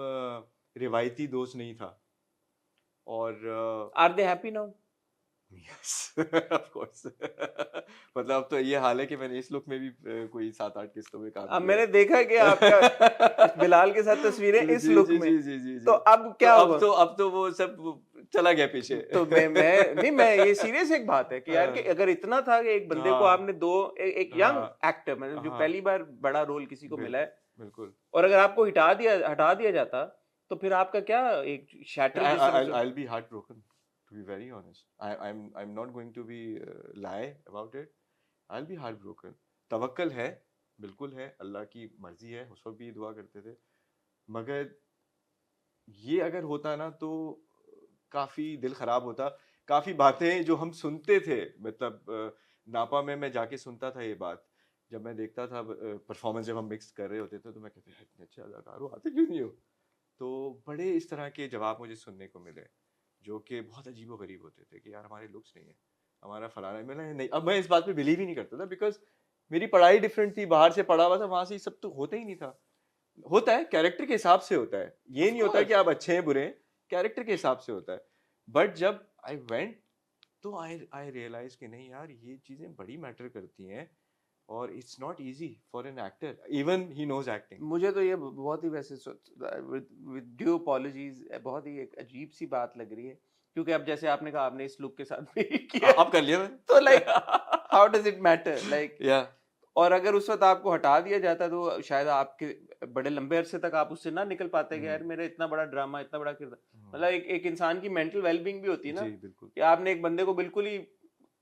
रिवायती दोस्त नहीं था। और are they happy now? Yes of course. मतलब अब तो ये हाल है कि मैंने इस लुक में भी कोई 7-8 किस्तों में काम अब किया मैंने देखा कि आपका बिलाल के साथ तस्वीरें इस जी लुक जी में, जी जी जी तो जी। अब क्या होगा? अब तो वो सब चला गया पीछे। तो मैं नहीं, मैं ये सीरियस एक बात है कि यार कि हाँ अगर इतना था कि एक बंदे को हाँ आपने एक यंग हाँ एक्टर, मतलब जो हाँ, पहली बार बड़ा रोल किसी को मिला है, बिल्कुल। और अगर आपको हटा दिया जाता तो फिर आपका क्या एक shatter I'll be heartbroken, to be very honest. I'm not going to be lie about it. I'll be heartbroken. तवक्कल है, बिल्कुल है, अल्लाह की मर्जी है, उस वक्त भी दुआ करते थे। मगर ये अगर होता ना तो काफी दिल खराब होता। काफी बातें जो हम सुनते थे, मतलब नापा में मैं जाके सुनता था ये बात, जब मैं देखता था परफॉर्मेंस जब हम मिक्स कर रहे होते थे, तो मैं कहते इतने अच्छे अदाकार हो, आते क्यों नहीं हो। तो बड़े इस तरह के जवाब मुझे सुनने को मिले, जो कि बहुत अजीब व गरीब होते थे कि यार हमारे लुक्स नहीं है, हमारा फलाना है। मैंने नहीं, अब मैं इस बात पे बिलीव ही नहीं करता था, बिकॉज मेरी पढ़ाई डिफरेंट थी, बाहर से पढ़ा हुआ था, वहां से ये सब तो होता ही नहीं था। होता है कैरेक्टर के हिसाब से होता है, ये नहीं होता कि आप अच्छे हैं बुरे हैं, कैरेक्टर के हिसाब से होता है। बट जब आई वेंट तो आई रियलाइज कि नहीं यार, ये चीजें बड़ी मैटर करती हैं, और it's not easy for an actor, even he knows acting. मुझे तो ये बहुत ही वैसे विद ड्यू अपॉलॉजीज बहुत ही एक अजीब सी बात लग रही है, क्योंकि अब जैसे आपने कहा आपने इस लुक के साथ भी किया आप कर लिया मैंने. तो like how does it matter like. या और अगर उस वक्त आपको हटा दिया जाता तो शायद आपके बड़े लंबे अरसे तक आप उससे ना निकल पाते कि यार मेरा इतना बड़ा ड्रामा, इतना बड़ा किरदार. मतलब एक इंसान की मेंटल वेलबींग भी होती है ना, जी बिल्कुल. कि आपने एक बंदे को बिल्कुल ही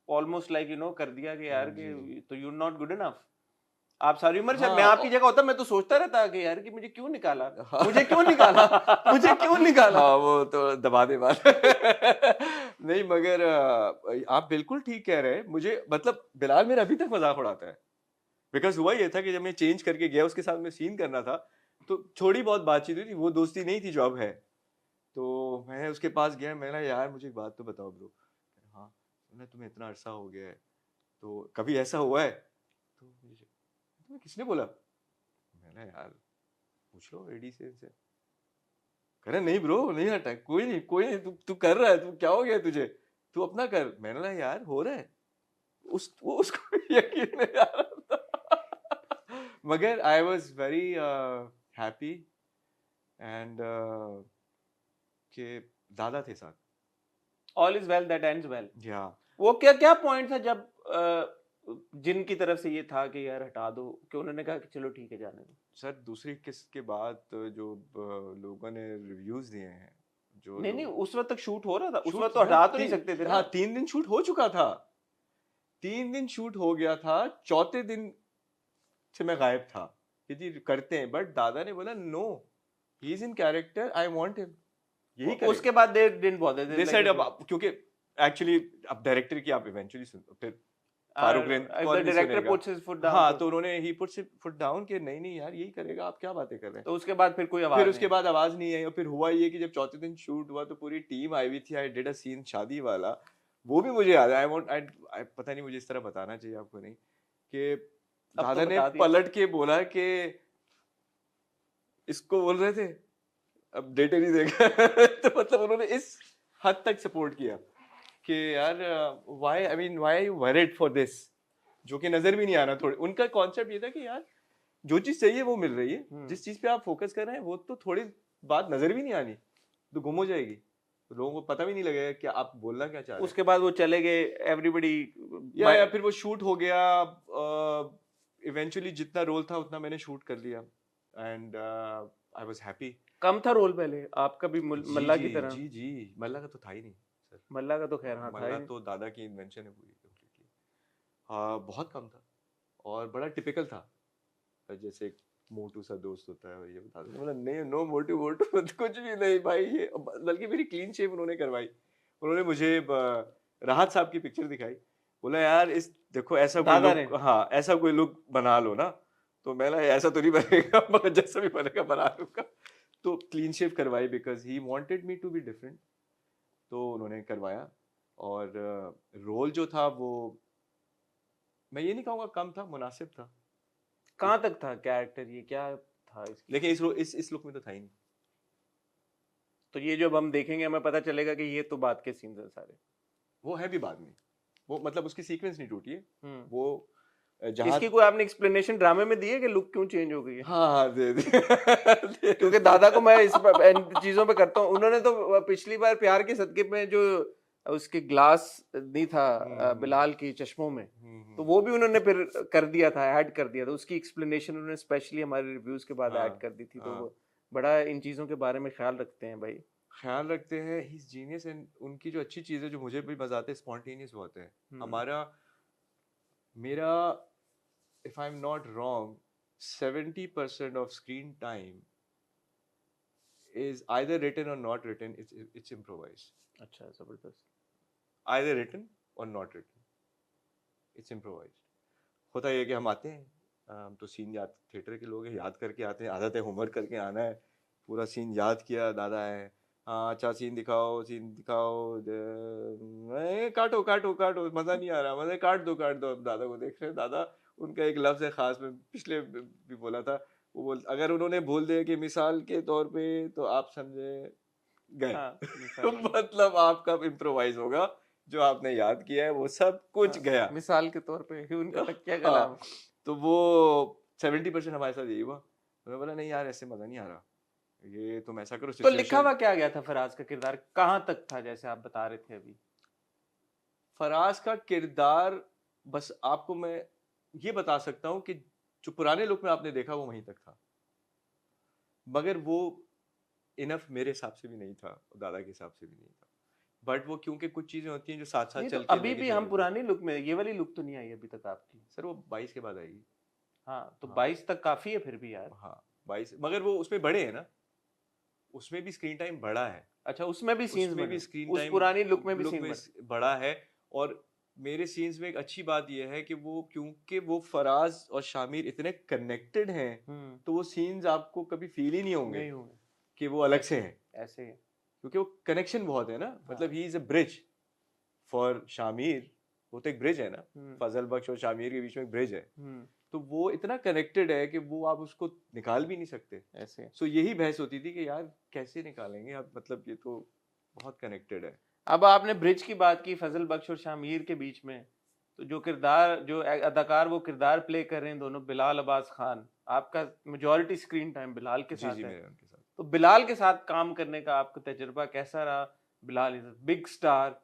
ऑलमोस्ट लाइक कर दिया कि यार कि तो यू नॉट गुड इनफ. आप सारी उम्र शायद मैं आपकी जगह होता मैं तो सोचता रहता कि यार कि मुझे क्यों निकाला, मुझे क्यों निकाला, मुझे क्यों निकाला. हाँ वो तो दबा दे बात. नहीं मगर आप बिल्कुल ठीक कह रहे हैं. मुझे मतलब बिलाल मेरा अभी तक मजाक उड़ाता है. बिकॉज हुआ ये था कि जब मैं चेंज करके गया उसके साथ में सीन करना था, तो थोड़ी बहुत बातचीत हुई थी, वो दोस्ती नहीं थी जो अब है. तो मैं उसके पास गया, मैंने यार मुझे एक बात तो बताओ ब्रो. हाँ मैंने तुम्हें इतना अरसा हो गया है तो कभी ऐसा हुआ है? तो मुझे तुम्हें किसने बोला? मैंने यार पूछ लो एडी से इनसे. कह रहा नहीं ब्रो नहीं हटा, कोई नहीं तू कर रहा है, तू क्या हो गया तुझे, तू अपना कर. मैंने कहा यार हो रहा है. उसको यकीन नहीं आ रहा था. मगर I was very happy and कि दादा थे साथ. All is well that ends well. या वो क्या क्या पॉइंट था जब जिनकी तरफ से ये था कि यार हटा दो, कि उन्होंने कहा कि चलो ठीक है जाने दो? सर दूसरी किस्त के बाद जो लोगों ने रिव्यूज दिए हैं, जो नहीं उस वक्त तक शूट हो रहा था, उस shoot- वक्त तो हटा तो नहीं तीन- सकते थे हाँ ना. 3 दिन शूट हो चुका था. 3 दिन शूट हो गया था. चौथे दिन से मैं गायब था कि जी करते हैं, बट दादा ने बोला no he is in character, I want him. यही करेगा. उसके बाद they didn't bother. They said अब क्योंकि एक्चुअली अब डायरेक्टर की आप इवेंचुअली सुन फिर Farooq rain the director puts his foot down. हाँ तो उन्होंने ही पुट्स फुट डाउन कि नहीं यार यही करेगा, आप क्या बातें कर रहे हैं. तो उसके बाद फिर कोई आवाज फिर उसके बाद आवाज नहीं आई. और फिर हुआ ये कि जब चौथे दिन शूट हुआ तो पूरी टीम आई हुई थी. आई डिड अ सीन शादी वाला, वो भी मुझे याद है. आई पता नहीं मुझे इस तरह बताना चाहिए आपको नहीं, कि तो दादा ने बता दिया. पलट के बोला कि इसको बोल रहे थे अब डेट नहीं देगा. तो मतलब उन्होंने इस हद तक सपोर्ट किया कि यार why I mean why you worried for this, जो कि नजर भी नहीं आना. थोड़ी उनका कॉन्सेप्ट ये था कि यार जो चीज चाहिए वो मिल रही है, जिस चीज पे आप फोकस कर रहे हैं वो तो थोड़ी बात नजर भी नहीं आनी तो गुम हो जाएगी, तो लोगों को पता भी नहीं लगेगा कि आप बोलना क्या चाह रहे हैं. उसके बाद वो चले गए एवरीबडी. या फिर वो शूट हो गया. इवेंचुअली जितना रोल था उतना मैंने शूट कर लिया एंड आई वाज हैप्पी. कम था रोल पहले आपका भी मल्ला की तरह? जी मल्ला का तो था ही नहीं सर. मल्ला का तो खैर हाँ था मल्ला ही. तो दादा की इन्वेंशन है पूरी कंप्लीटली. बहुत कम था और बड़ा टिपिकल था. जैसे एक मोटू सा दोस्त होता है, ये बता दो. बोला नहीं नो मोटू कुछ भी नहीं भाई. ये बल्कि मेरी क्लीन शेव उन्होंने करवाई. उन्होंने मुझे राहत साहब की पिक्चर दिखाई. बोला यार इस देखो ऐसा कोई लुक, हाँ ऐसा कोई लुक बना लो ना. तो मैं ऐसा तो नहीं बनेगा मगर जैसा भी बनेगा बना लूंगा. तो क्लीन शेव करवाई because he wanted me to be different. तो उन्होंने करवाया. और रोल जो था वो मैं ये नहीं कहूँगा कम था, मुनासिब था. कहाँ तक था कैरेक्टर, ये क्या था इसकी? लेकिन इस लुक में तो था ही नहीं. तो ये जब हम देखेंगे हमें पता चलेगा कि ये तो बात के सीन्स हैं सारे. वो है भी बाद में, वो मतलब उसकी सीक्वेंस नहीं टूटी है. वो इसकी कोई आपने एक्सप्लेनेशन ड्रामे में दी है कि लुक क्यों चेंज हो गई है? हाँ दे क्योंकि दादा को मैं इस इन चीजों पे करता हूँ. उन्होंने तो पिछली बार प्यार के सदके में जो उसके ग्लास नहीं था बिलाल की चश्मों में, तो वो भी उन्होंने फिर कर दिया था, ऐड कर दिया था. उसकी एक्सप्लेनेशन उन्होंने स्पेशली हमारे रिव्यूज के बाद ऐड कर दी थी. तो वो बड़ा इन चीजों के बारे में ख्याल रखते हैं भाई. ख्याल रखते हैं. He is genius. एंड उनकी जो अच्छी चीज है जो मुझे भी मजा आते हैं, स्पॉन्टेनियस होते हैं. हमारा मेरा if I'm not wrong 70% of screen time is either written or not written. It's improvised. अच्छा जबरदस्त. Either written or not written. It's improvised. होता ये कि हम आते हैं, हम तो सीन याद, थिएटर के लोग हैं, याद करके आते हैं. आदत है होमवर्क करके आना है. पूरा सीन याद किया, दादा है हाँ अच्छा सीन दिखाओ काटो काटो काटो, मजा नहीं आ रहा, मजा काट दो. अब दादा को देख रहे हैं. दादा उनका एक लफ्ज है खास, में पिछले भी बोला था. वो बोल अगर उन्होंने बोल दिया कि मिसाल के तौर पे तो आप समझे गए. तो मतलब आपका इम्प्रोवाइज होगा, जो आपने याद किया है वो सब कुछ गया. मिसाल के तौर पे उनका तकिया कलाम. तो वो 70% हमारे साथ यही हुआ। तो मैं बोला नहीं यार ऐसे मजा नहीं आ रहा, ये तुम ऐसा करो तो लिखा सिचुएशन। हुआ क्या गया था फराज का किरदार, कहाँ तक था जैसे आप बता रहे थे अभी? फराज का किरदार बस आपको मैं ये बता सकता हूँ कि जो पुराने लुक में आपने देखा वो वहीं तक था, मगर वो इनफ मेरे हिसाब से भी नहीं था, दादा के हिसाब से भी नहीं था। बट वो क्योंकि कुछ चीजें होती हैं जो साथ साथ नहीं तो चल के अभी लेके भी हम चलेंगी। पुरानी लुक में, ये वाली लुक तो नहीं आई अभी तक आपकी। सर वो 22 के बाद आएगी। हाँ तो हाँ 22 तक काफी है फिर भी यार। हाँ 22, मगर वो उसमें बड़े हैं ना, उसमें भी स्क्रीन टाइम बड़ा है। अच्छा उसमें भी सीन्स उसमें भी बने, स्क्रीन उस टाइम पुरानी लुक में भी लुक सीन में बने। बड़ा है। और मेरे सीन्स में एक अच्छी बात यह है कि वो क्योंकि वो फराज और शामिर इतने कनेक्टेड हैं, तो वो सीन्स आपको कभी फील ही नहीं होंगे नहीं होंगे, कि वो अलग से हैं, ऐसे ही है। क्योंकि वो कनेक्शन बहुत है ना। मतलब he is a bridge for Shamir, वो तो एक ब्रिज है ना, फजल बख्श और शामिर के बीच में एक ब्रिज है। तो वो इतना कनेक्टेड है कि वो आप उसको निकाल भी नहीं सकते ऐसे। सो यही बहस होती थी कि यार कैसे निकालेंगे आप, मतलब ये तो बहुत कनेक्टेड है। अब आपने ब्रिज की बात की फजल बख्श और शामिर के बीच में, तो जो किरदार, जो अदाकार वो किरदार प्ले कर रहे हैं दोनों, बिलाल अब्बास खान, आपका मेजॉरिटी स्क्रीन टाइम बिलाल के जी साथ जी है। मेरे उनके साथ। तो बिलाल के साथ काम करने का आपका तजुर्बा कैसा रहा? बिलाल इज बिग स्टार,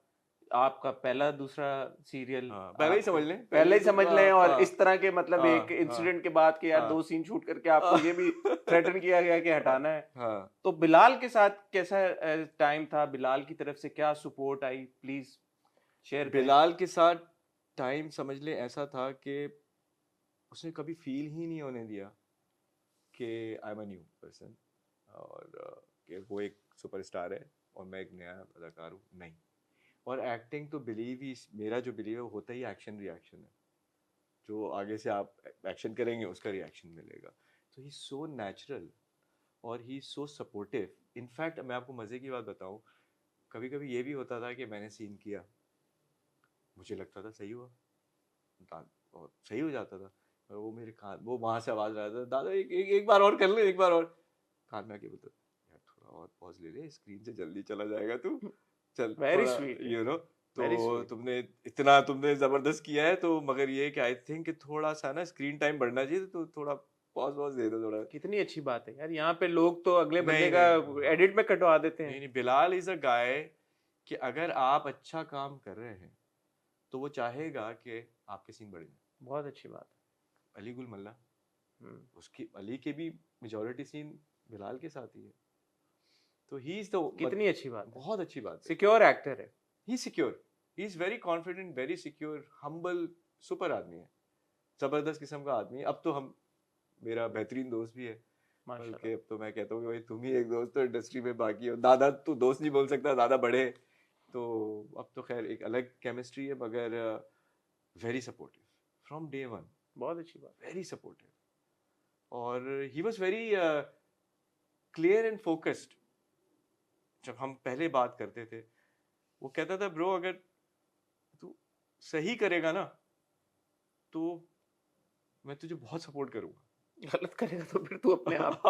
आपका पहला दूसरा सीरियल, हाँ पहले ही समझ लें, पहले ही तो समझ लें। और हाँ इस तरह के मतलब एक हाँ इंसिडेंट के बाद के यार हाँ 2 सीन शूट करके आपको ये भी थ्रेटन किया गया कि हटाना है। हाँ। तो बिलाल के साथ कैसा टाइम था? बिलाल की तरफ से क्या सपोर्ट आई, प्लीज शेयर करें। बिलाल के साथ टाइम समझ लें ऐसा था कि उसने कभी फील ही नहीं होने दिया कि I am a new person, और कि वो एक सुपरस्टार है और मैं एक नया अदाकार हूँ, नहीं। और एक्टिंग तो बिलीव ही, मेरा जो बिलीव है वो होता ही एक्शन रिएक्शन है, जो आगे से आप एक्शन करेंगे उसका रिएक्शन मिलेगा। तो ही सो नेचुरल और ही सो सपोर्टिव। इनफैक्ट मैं आपको मज़े की बात बताऊं, कभी कभी ये भी होता था कि मैंने सीन किया, मुझे लगता था सही हुआ, और सही हो जाता था, और वो मेरे कान, वो वहां से आवाज आ था, दादा एक बार और कर ले, एक बार और। कान में आके बोलता यार थोड़ा और पॉज ले ले, स्क्रीन से जल्दी चला जाएगा तू, चल वेरी थोड़ा स्वीट, यू नो। तो वेरी स्वीट। तुमने इतना तुमने जबरदस्त किया है, तो मगर ये कि आई थिंक थोड़ा सा ना स्क्रीन टाइम बढ़ना चाहिए, तो थोड़ा पॉज वॉज दे दो थोड़ा। कितनी अच्छी बात है यार, यहाँ पे लोग तो अगले बंदे नहीं का नहीं हाँ, एडिट में कटवा देते नहीं हैं। नहीं, बिलाल इज अ गाय कि अगर आप अच्छा काम कर रहे हैं तो वो चाहेगा कि आपके सीन बढ़ जाए। बहुत अच्छी बात अली गुल मल्ला, है। उसकी अली के भी मेजोरिटी सीन बिलाल के साथ ही है, तो ही इज द, कितनी अच्छी बात है, बहुत अच्छी बात है। सिक्योर एक्टर है। He secure, he is very confident, very secure, humble, super आदमी है, जबरदस्त किस्म का आदमी है। अब तो हम, मेरा बेहतरीन दोस्त भी है, बल्कि माशाल्लाह। अब तो मैं कहता हूँ कि भाई तुम ही एक दोस्त हो इंडस्ट्री में, बाकी हो दादा तो दोस्त नहीं बोल सकता, दादा बड़े। तो अब तो खैर एक अलग केमिस्ट्री है, मगर very supportive from day one, बहुत अच्छी बात। Very supportive. और he was very clear and focused. जब हम पहले बात करते थे वो कहता था ब्रो अगर तू सही करेगा ना तो मैं तुझे बहुत सपोर्ट करूंगा, गलत करेगा तो फिर तू अपने आप।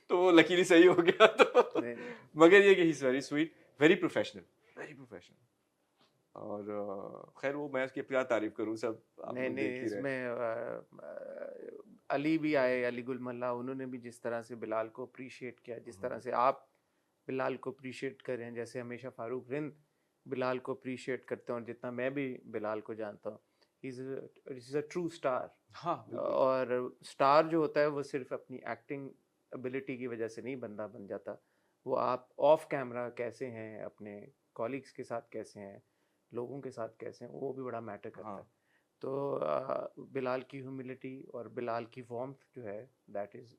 तो वो लकीली सही हो गया तो। नहीं नहीं मगर ये कि ही is very sweet, very professional, very professional. और खैर वो मैं उसकी क्या तारीफ करूं, सब आप नहीं लोग नहीं, देख ही रहे। इसमें अली भी आए, अली गुल मल्ला, उन्होंने भी जिस तरह से बिलाल को अप्रिशिएट किया, जिस तरह से आप बिलाल को अप्रिशिएट कर रहे हैं, जैसे हमेशा फारूक रिंद बिलाल को अप्रिशिएट करते हैं, और जितना मैं भी बिलाल को जानता हूँ, इज अ ट्रू स्टार। हाँ बिल्कुल। और स्टार जो होता है वो सिर्फ अपनी एक्टिंग एबिलिटी की वजह से नहीं बंदा बन जाता, वो आप ऑफ कैमरा कैसे हैं, अपने कॉलीग्स के साथ कैसे हैं, लोगों के साथ कैसे हैं, वो भी बड़ा मैटर करता हाँ है। तो बिलाल की ह्यूमिलिटी और बिलाल की वार्मथ जो है, that is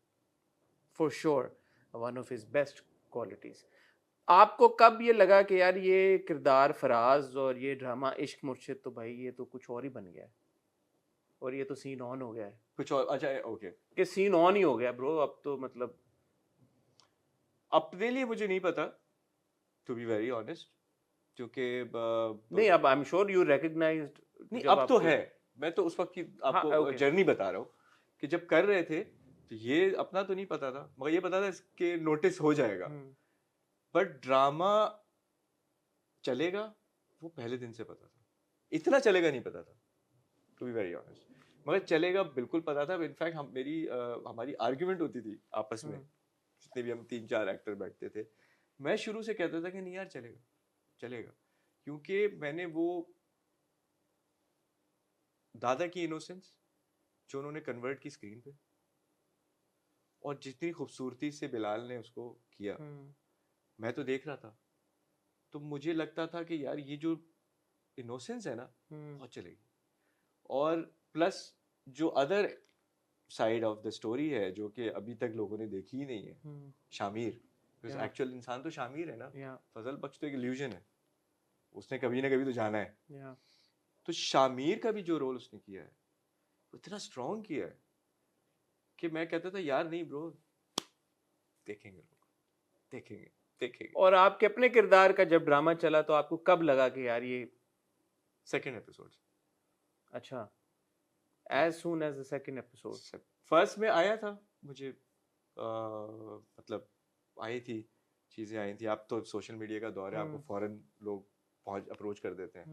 for sure one of his best qualities. आपको कब ये लगा कि यार ये किरदार फराज और ये ड्रामा इश्क मुर्शिद, तो भाई ये तो कुछ और ही बन गया है, और ये तो सीन ऑन हो गया है, कुछ और, अच्छा ओके। कि सीन ऑन ही हो गया ब्रो अब तो, मतलब? अपने लिए मुझे नहीं पता, टू बी वेरी ऑनेस्ट, क्योंकि नहीं, अब I am sure you recognized नहीं जब अब तो आपको। है। मैं तो उस वक्त की हाँ आपको ओके। जर्नी बता रहा हूँ कि जब कर रहे थे तो ये अपना तो नहीं पता था, मगर ये पता था इसके नोटिस हो जाएगा। बट ड्रामा चलेगा वो पहले दिन से पता था, इतना चलेगा नहीं पता था, टू बी वेरी ऑनेस्ट। मगर चलेगा बिल्कुल पता था। इनफैक्ट हमारी आर्ग्यूमेंट होती थी आपस में, जितने भी हम 3-4 एक्टर बैठते थे। मैं शुरू से कहता था कि नहीं यार चलेगा चलेगा, क्योंकि मैंने वो दादा की इनोसेंस जो उन्होंने कन्वर्ट की स्क्रीन पे, और जितनी खूबसूरती से बिलाल ने उसको किया, मैं तो देख रहा था, तो मुझे लगता था कि यार ये जो इनोसेंस है ना बहुत चलेगी। और प्लस जो other side of the story है जो कि अभी तक लोगों ने देखी ही नहीं है, शामिर, बिकॉज एक्चुअल इंसान तो शामिर है ना, फजल बख्श तो एक इल्यूजन है, उसने कभी ना कभी तो जाना है। तो शामिर का भी जो रोल उसने किया है वो इतना स्ट्रॉन्ग किया है कि मैं कहता था यार नहीं ब्रो, देखेंगे लोग, देखेंगे देखेंगे। और आपके अपने किरदार का जब ड्रामा चला तो आपको कब लगा कि यार ये सेकंड एपिसोड? अच्छा, as soon as the second episode? First में आया था मुझे, मतलब आई थी चीज़ें, आई थी। आप तो सोशल मीडिया का दौर है, आपको फौरन लोग पहुंच अप्रोच कर देते हैं।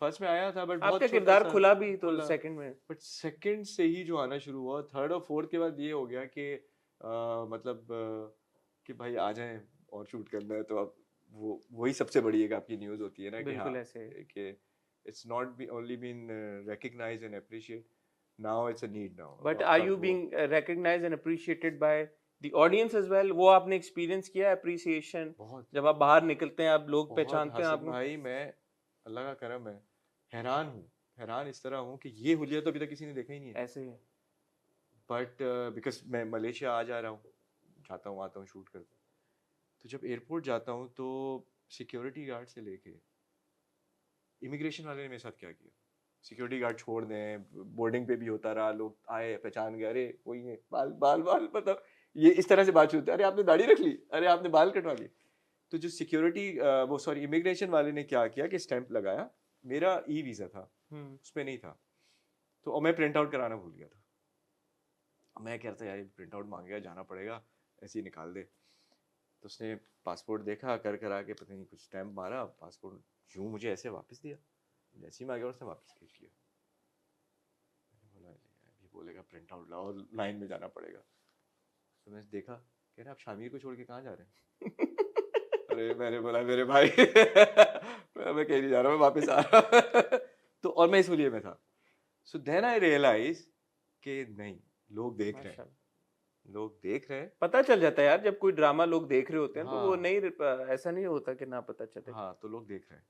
फर्स्ट में आया था बट बहुत आपका किरदार खुला भी तो सेकंड में, बट सेकंड से ही जो आना शुरू हुआ, थर्ड और फोर्थ के बाद ये हो गया कि मतलब कि भाई आ जाएं और शूट करना है, तो अब वही सबसे बड़ी एक आपकी न्यूज़ होती है ना कि हाँ कि it's not only been recognized and appreciated, now it's a need now. But are you being recognized and appreciated by the audience as well? वो आपने एक्सपीरियंस किया appreciation? बहुत, जब आप बाहर निकलते हैं आप लोग पहचानते हैं आपको? भाई मैं अल्लाह का करम है, हैरान हूँ, हैरान इस तरह हूँ कि ये हुलिया तो अभी तक किसी ने देखा ही नहीं है। ऐसे ही है। बट बिकॉज मैं मलेशिया आ जा रहा हूँ, जाता हूँ आता हूँ शूट करता हूँ, तो जब एयरपोर्ट जाता हूँ तो सिक्योरिटी गार्ड से लेके इमिग्रेशन वाले ने मेरे साथ क्या किया, सिक्योरिटी गार्ड छोड़ दें, बोर्डिंग पे भी होता रहा, लोग आए पहचान गए, अरे कोई है, बाल बाल बाल, मतलब ये इस तरह से बात होती है, अरे आपने दाढ़ी रख ली, अरे आपने बाल कटवा लिए। तो जो सिक्योरिटी इमिग्रेशन वाले ने क्या किया कि स्टैंप लगाया, मेरा ई वीज़ा था उसमें नहीं था, तो और मैं प्रिंट आउट कराना भूल गया था। मैं कहता यार प्रिंट आउट मांगेगा, जाना पड़ेगा, ऐसे ही निकाल दे। तो उसने पासपोर्ट देखा, कर करा के पता नहीं कुछ स्टैंप मारा, पासपोर्ट यूँ मुझे ऐसे वापस दिया, जैसे ही मांगा उसने वापस खींच लिया। मैंने बोला अभी बोलेगा प्रिंट आउट लाओ, लाइन में जाना पड़ेगा। तो मैंने देखा, कह रहा आप शामिर को छोड़ के कहाँ जा रहे हैं? अरे मैंने बोला मेरे भाई मैं कहीं नहीं जा रहा, मैं वापस आ रहा तो और मैं इस लिए में था। सो देन आई रियलाइज कि नहीं, लोग देख रहे हैं, लोग देख रहे हैं। पता चल जाता है यार, जब कोई ड्रामा लोग देख रहे होते हैं तो वो नहीं, ऐसा नहीं होता कि ना पता चले। हाँ, तो लोग देख रहे हैं,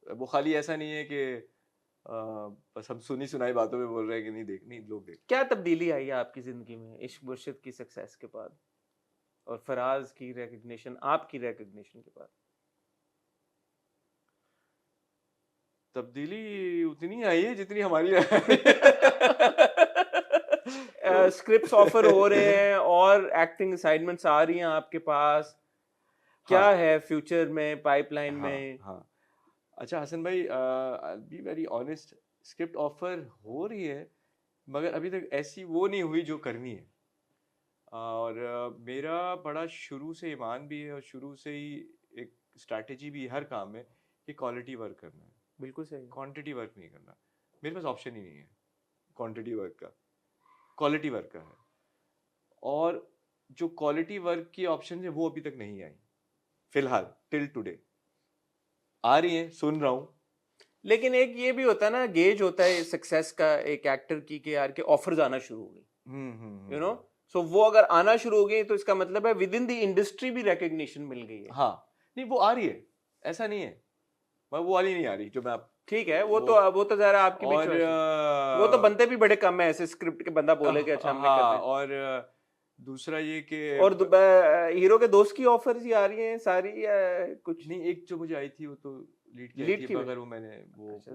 वो खाली ऐसा नहीं है कि बस हम सुनी सुनाई बातों में बोल रहे हैं कि नहीं, लोग देख। क्या तब्दीली आई है आपकी जिंदगी में इश्क मुर्शिद की सक्सेस के बाद और फराज की रिकग्निशन, आपकी रिकग्निशन के बाद? तब्दीली उतनी आई है जितनी हमारी स्क्रिप्ट्स ऑफर हो रहे हैं और एक्टिंग असाइनमेंट्स आ रही हैं आपके पास, क्या है फ्यूचर में पाइपलाइन में? हाँ, अच्छा हसन भाई, be very honest, script offer हो रही है मगर अभी तक ऐसी वो नहीं हुई जो करनी है। और मेरा बड़ा शुरू से ईमान भी है और शुरू से ही एक स्ट्रैटेजी भी हर काम में कि क्वालिटी वर्क करना है। बिल्कुल सही। क्वांटिटी वर्क नहीं करना, मेरे पास ऑप्शन ही नहीं है क्वांटिटी वर्क का, क्वालिटी वर्क का है। और जो क्वालिटी वर्क की ऑप्शन है वो अभी तक नहीं आई फिलहाल, टिल टुडे। आ रही है, सुन रहा हूँ। लेकिन एक ये भी होता है ना, गेज होता है सक्सेस का एक एक्टर की कि यार के ऑफर्स आना शुरू हो गई, यू नो, सो वो अगर आना शुरू हो गई तो इसका मतलब है विद इन द इंडस्ट्री भी रिकग्निशन मिल गई है। हाँ, नहीं वो आ रही है, ऐसा नहीं है, मगर वो वाली नहीं आ रही जो मैं आप, ठीक है, वो तो जरा आपकी और वो तो बनते भी बड़े कम है ऐसे स्क्रिप्ट के बंदा बोले कि अच्छा हमने कर दिया। और दूसरा ये कि और हीरो के दोस्त की ऑफर्स ही आ रही हैं सारी, या कुछ नहीं, एक जो मुझे आई थी वो तो लीड की मगर वो मैंने वो सही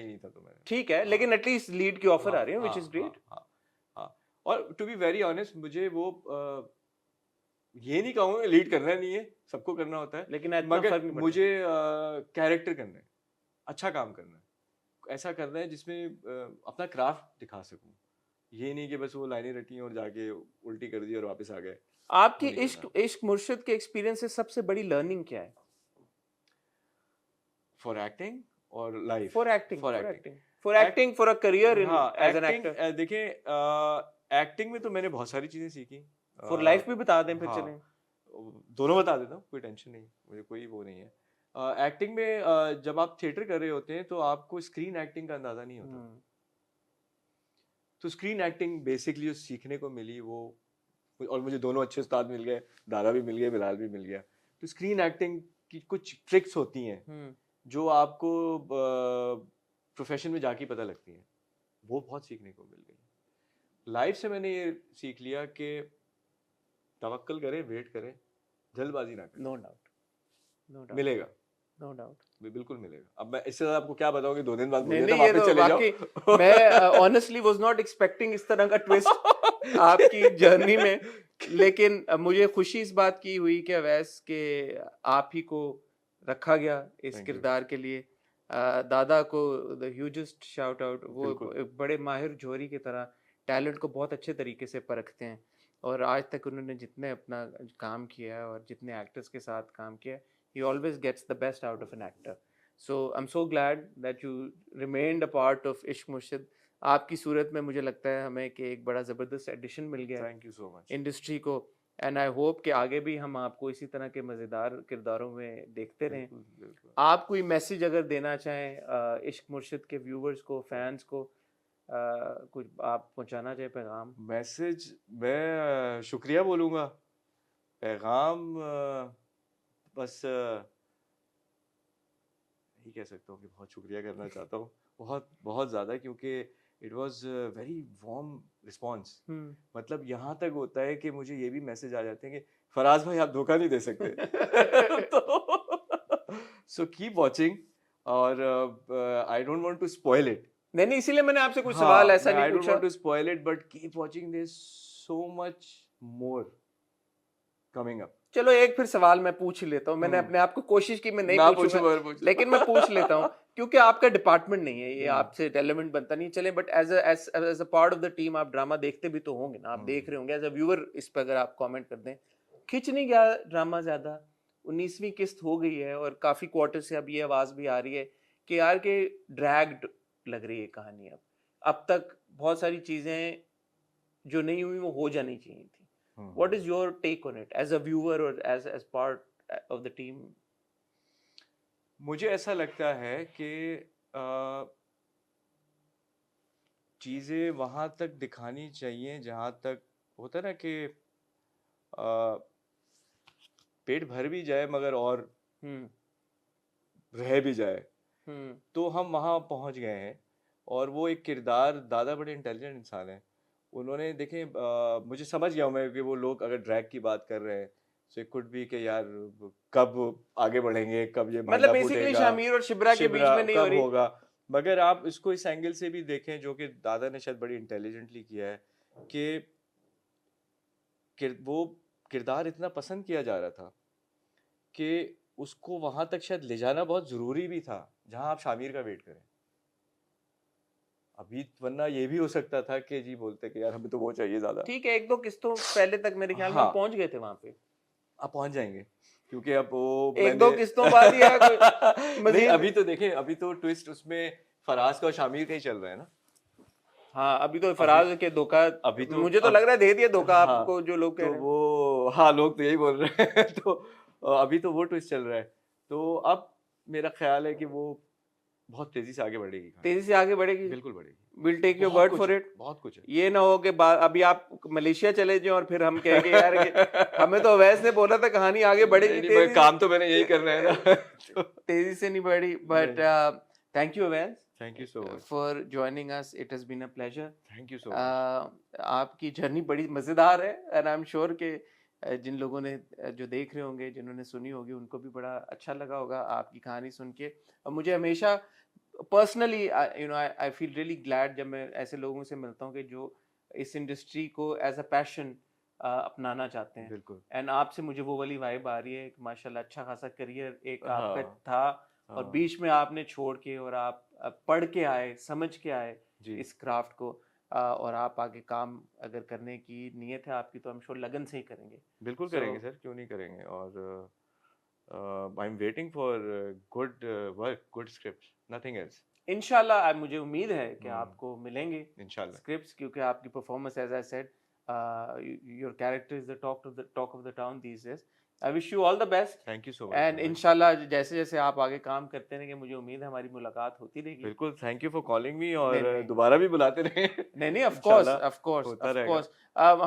नहीं था, तो मैंने ठीक है, लेकिन एटलीस्ट लीड की ऑफर आ रही है, व्हिच इज ग्रेट। हाँ, और टू बी वेरी ऑनेस्ट मुझे वो ये नहीं कहूँगा लीड करना नहीं है, सबको करना होता है, लेकिन मगर मुझे कैरेक्टर करना है, अच्छा काम करना है, ऐसा करना है जिसमें अपना क्राफ्ट दिखा सकूं। ये नहीं कि बस वो लाइनें रटी और जाके उल्टी कर दी और वापस आ गए। आपकी इश्क मुर्शिद के एक्सपीरियंस से सबसे बड़ी लर्निंग क्या है? फॉर एक्टिंग और life? For acting. for acting, for a career in हाँ, as an एक्टिंग actor? देखिए एक्टिंग में तो मैंने बहुत सारी चीजें सीखी। For life भी बता दें फिर हाँ, चलें। दोनों बता देता हूँ, कोई टेंशन नहीं, मुझे कोई वो नहीं है। एक्टिंग में जब आप थिएटर कर रहे होते हैं तो आपको स्क्रीन एक्टिंग का अंदाजा नहीं होता। तो स्क्रीन एक्टिंग बेसिकली जो सीखने को मिली वो, और मुझे दोनों अच्छे उस्ताद मिल गए, दारा भी मिल गया, बिलाल भी मिल गया। तो स्क्रीन एक्टिंग की कुछ ट्रिक्स होती हैं जो आपको प्रोफेशन में जाके पता लगती हैं, वो बहुत सीखने को मिल गई। लाइफ से मैंने ये सीख लिया कि तवक्कल करें, वेट करें, जल्दबाजी ना करें। नो डाउट, नो डाउट, मिलेगा, नो डाउट। बिल्कुल मिलेगा। अब मैं इससे ज्यादा आपको क्या बताऊं कि 2 दिन बाद नहीं बोलिए नहीं, तो ये वापस तो चले वाकई जाओ। मैं ऑनेस्टली वाज नॉट एक्सपेक्टिंग इस तरह का ट्विस्ट आपकी जर्नी में, लेकिन मुझे खुशी इस बात की हुई कि अवैस के आप ही को रखा गया इस Thank you. किरदार के लिए। दादा को द ह्यूजेस्ट शाउट आउट, वो बिल्कुल। एक बड़े माहिर जोहरी की तरह टैलेंट को बहुत अच्छे तरीके से परखते हैं, और आज तक उन्होंने जितने अपना काम किया है और जितने एक्टर्स के साथ काम किया है, he always gets the best out of an actor. So I'm so glad that you remained a part of इश्क मुर्शिद। आपकी सूरत में मुझे लगता है हमें कि एक बड़ा ज़बरदस्त एडिशन मिल गया thank you so much. Industry को, एंड आई होप कि आगे भी हम आपको इसी तरह के मज़ेदार किरदारों में देखते रहें। बिल्कुल। आप कोई मैसेज अगर देना चाहें इश्क मुर्शिद के व्यूवर्स को, फैंस को, कुछ आप पहुंचाना चाहें पैगाम? मैसेज मैं शुक्रिया बोलूँगा, पैगाम बस यही कह सकता हूँ कि बहुत शुक्रिया करना चाहता हूँ, बहुत बहुत ज़्यादा, क्योंकि it was very warm response. मतलब यहाँ तक होता है कि मुझे ये भी मैसेज आ जाते हैं कि फराज भाई आप धोखा नहीं दे सकते। तो सो कीप वॉचिंग, और I don't want to spoil it. नहीं, इसीलिए मैंने आपसे कुछ हाँ, सवाल ऐसा नहीं I don't पूछा। want to spoil it, but keep watching. There's so much more coming up. चलो एक फिर सवाल मैं पूछ ही लेता हूँ, मैंने अपने आप को कोशिश की मैं नहीं ना पूछूंगा, पूछो, पूछो। लेकिन मैं पूछ लेता हूँ क्योंकि आपका डिपार्टमेंट नहीं है ये, हम्म। आपसे रेलेवेंट बनता नहीं। चले, but as a part of the team आप ड्रामा देखते भी तो होंगे ना, आप देख रहे होंगे एज अ व्यूअर, इस पर अगर आप कमेंट कर दें, खिंच नहीं गया ड्रामा ज्यादा? 19वीं किस्त हो गई है और काफी क्वार्टर से अब ये आवाज भी आ रही है कि यार के ड्रैग्ड लग रही है कहानी। अब तक बहुत सारी चीजें जो नहीं हुई वो हो जानी चाहिए थी। What is your take on it as a viewer or as part of the team? मुझे ऐसा लगता है कि चीज़ें वहाँ तक दिखानी चाहिए जहाँ तक होता है ना कि पेट भर भी जाए मगर और रह भी जाए, तो हम वहाँ पहुँच गए हैं। और वो एक किरदार, दादा बड़े इंटेलिजेंट इंसान है, उन्होंने देखें मुझे समझ गया हूँ मैं कि वो लोग अगर ड्रैग की बात कर रहे हैं, सो इट कुड बी कि यार कब आगे बढ़ेंगे, कब ये मतलब भांडा बेसिकली फूटेगा, शामीर और शिब्रा के बीच में नहीं हो कब रही। होगा। मगर आप इसको इस एंगल से भी देखें, जो कि दादा ने शायद बड़ी इंटेलिजेंटली किया है, कि वो किरदार इतना पसंद किया जा रहा था कि उसको वहां तक शायद ले जाना बहुत जरूरी भी था जहां आप शामीर का वेट करें। अभी वरना ये भी हो सकता था कि जी बोलते कि यार हमें तो वो चाहिए ज्यादा। ठीक है, एक दो किस्तों पहले तक मेरे ख्याल में हाँ, पहुंच गए थे वहां पे। आप पहुंच जाएंगे क्योंकि अब वो एक दो किस्तों बाद ही है नहीं, मजीद। अभी तो देखें, अभी तो ट्विस्ट उसमें फराज का और शामीर का ही चल रहा है ना। हाँ, अभी तो फराज के धोखा, अभी तो मुझे तो लग रहा है दे दिया धोखा हाँ, आपको जो लोग कह तो रहे हैं। वो हाँ, लोग तो यही बोल रहे हैं। तो अभी तो वो ट्विस्ट चल रहा है, तो अब मेरा ख्याल है कि वो बहुत तेजी से आगे बढ़ेगी। तेजी से आगे बढ़ेगी, बिल्कुल बढ़ेगी। Will take your word for it. बहुत कुछ है। ये ना हो कि अभी आप मलेशिया चले जाएं और फिर हम कहेंगे यार कि हमें तो अवैस ने बोला था कहानी आगे बढ़ेगी। तेजी काम तो मैंने यही करना है ना। तेजी से नहीं बढ़ी, but thank you Awais, thank you so much for joining us, it has been a pleasure. Thank you so much. आपकी जर्नी बड़ी मजेदार है, एंड आई एम श्योर कि जिन लोगों ने जो देख रहे होंगे, जिन्होंने सुनी होगी, उनको भी बड़ा अच्छा लगा होगा आपकी कहानी सुन के। और मुझे हमेशा personally I feel really glad जब मैं ऐसे लोगों से मिलता हूँ कि जो इस इंडस्ट्री को एज अ पैशन अपनाना चाहते हैं। बिल्कुल। एंड आपसे मुझे वो वाली वाइब आ रही है कि माशाल्लाह अच्छा खासा करियर एक आपका हाँ, था, और हाँ, बीच में आपने छोड़ के और आप पढ़ के आए, समझ के आए जी। इस क्राफ्ट को, और आप आगे काम अगर करने की नीयत है आपकी, तो हम श्योर लगन से ही करेंगे। बिल्कुल So, करेंगे सर, क्यों नहीं करेंगे। और I am waiting for good work, good script, nothing else. इंशाल्लाह मुझे उम्मीद है कि हम्म, आपको मिलेंगे इंशाल्लाह। स्क्रिप्ट्स, क्योंकि आपकी performance as I said your character is the talk of the town these days. I wish you all the best thank you so much and भाई। इंशाल्लाह जैसे जैसे आप आगे काम करते रहेंगे मुझे उम्मीद है हमारी मुलाकात होती रहेगी। बिल्कुल, थैंक यू फॉर कॉलिंग मी, नहीं और नहीं दोबारा भी बुलाते रहे। नहीं नहीं, ऑफ कोर्स इंशाल्लाह ऑफ कोर्स होता ऑफ रहेगा। कोर्स।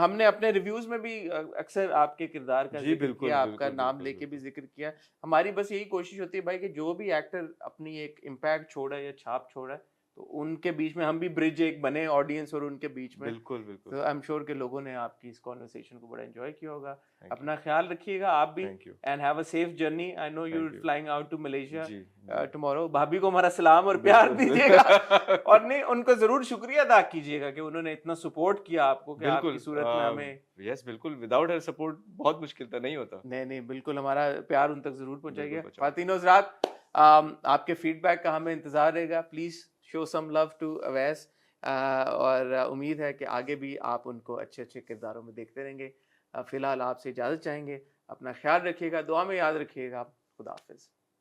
हमने अपने रिव्यूज में भी अक्सर आपके किरदार का जी जिक्र बिल्कुल किया, आपका बिल्कुल नाम बिल्कुल लेके भी बिल्कुल। जिक्र किया। हमारी बस यही कोशिश होती है भाई कि जो भी एक्टर अपनी एक इम्पैक्ट छोड़ा या छाप छोड़ा है, तो उनके बीच में हम भी ब्रिज एक बने ऑडियंस और उनके बीच में। बिल्कुल बिल्कुल। तो आई एम श्योर के लोगों ने आपकी इस कॉन्वर्सेशन को बड़ा एंजॉय किया होगा। Thank you. अपना ख्याल रखिएगा आप भी, thank you. And have a safe journey. I know you thank you. Flying out to Malaysia जी जी। टुमारो। भाभी को हमारा सलाम और प्यार बिल्कुल दीजिएगा बिल्कुल। और नहीं, उनको जरूर शुक्रिया अदा कीजिएगा कि उन्होंने इतना सपोर्ट किया आपको कि आपकी बिल्कुल, सूरत में हमें। यस बिल्कुल, विदाउट हर सपोर्ट बहुत मुश्किल था, नहीं होता। नहीं नहीं, बिल्कुल हमारा प्यार उन तक जरूर बिल्कुल पहुंचाइएगा। बचाओ। फातिन हज़रात, आपके फीडबैक का हमें इंतजार रहेगा। Please show some love to Awais, और उम्मीद है कि आगे भी आप उनको अच्छे अच्छे किरदारों में देखते रहेंगे। फिलहाल आपसे इजाज़त चाहेंगे। अपना ख्याल रखिएगा, दुआ में याद रखिएगा। खुदा हाफिज़।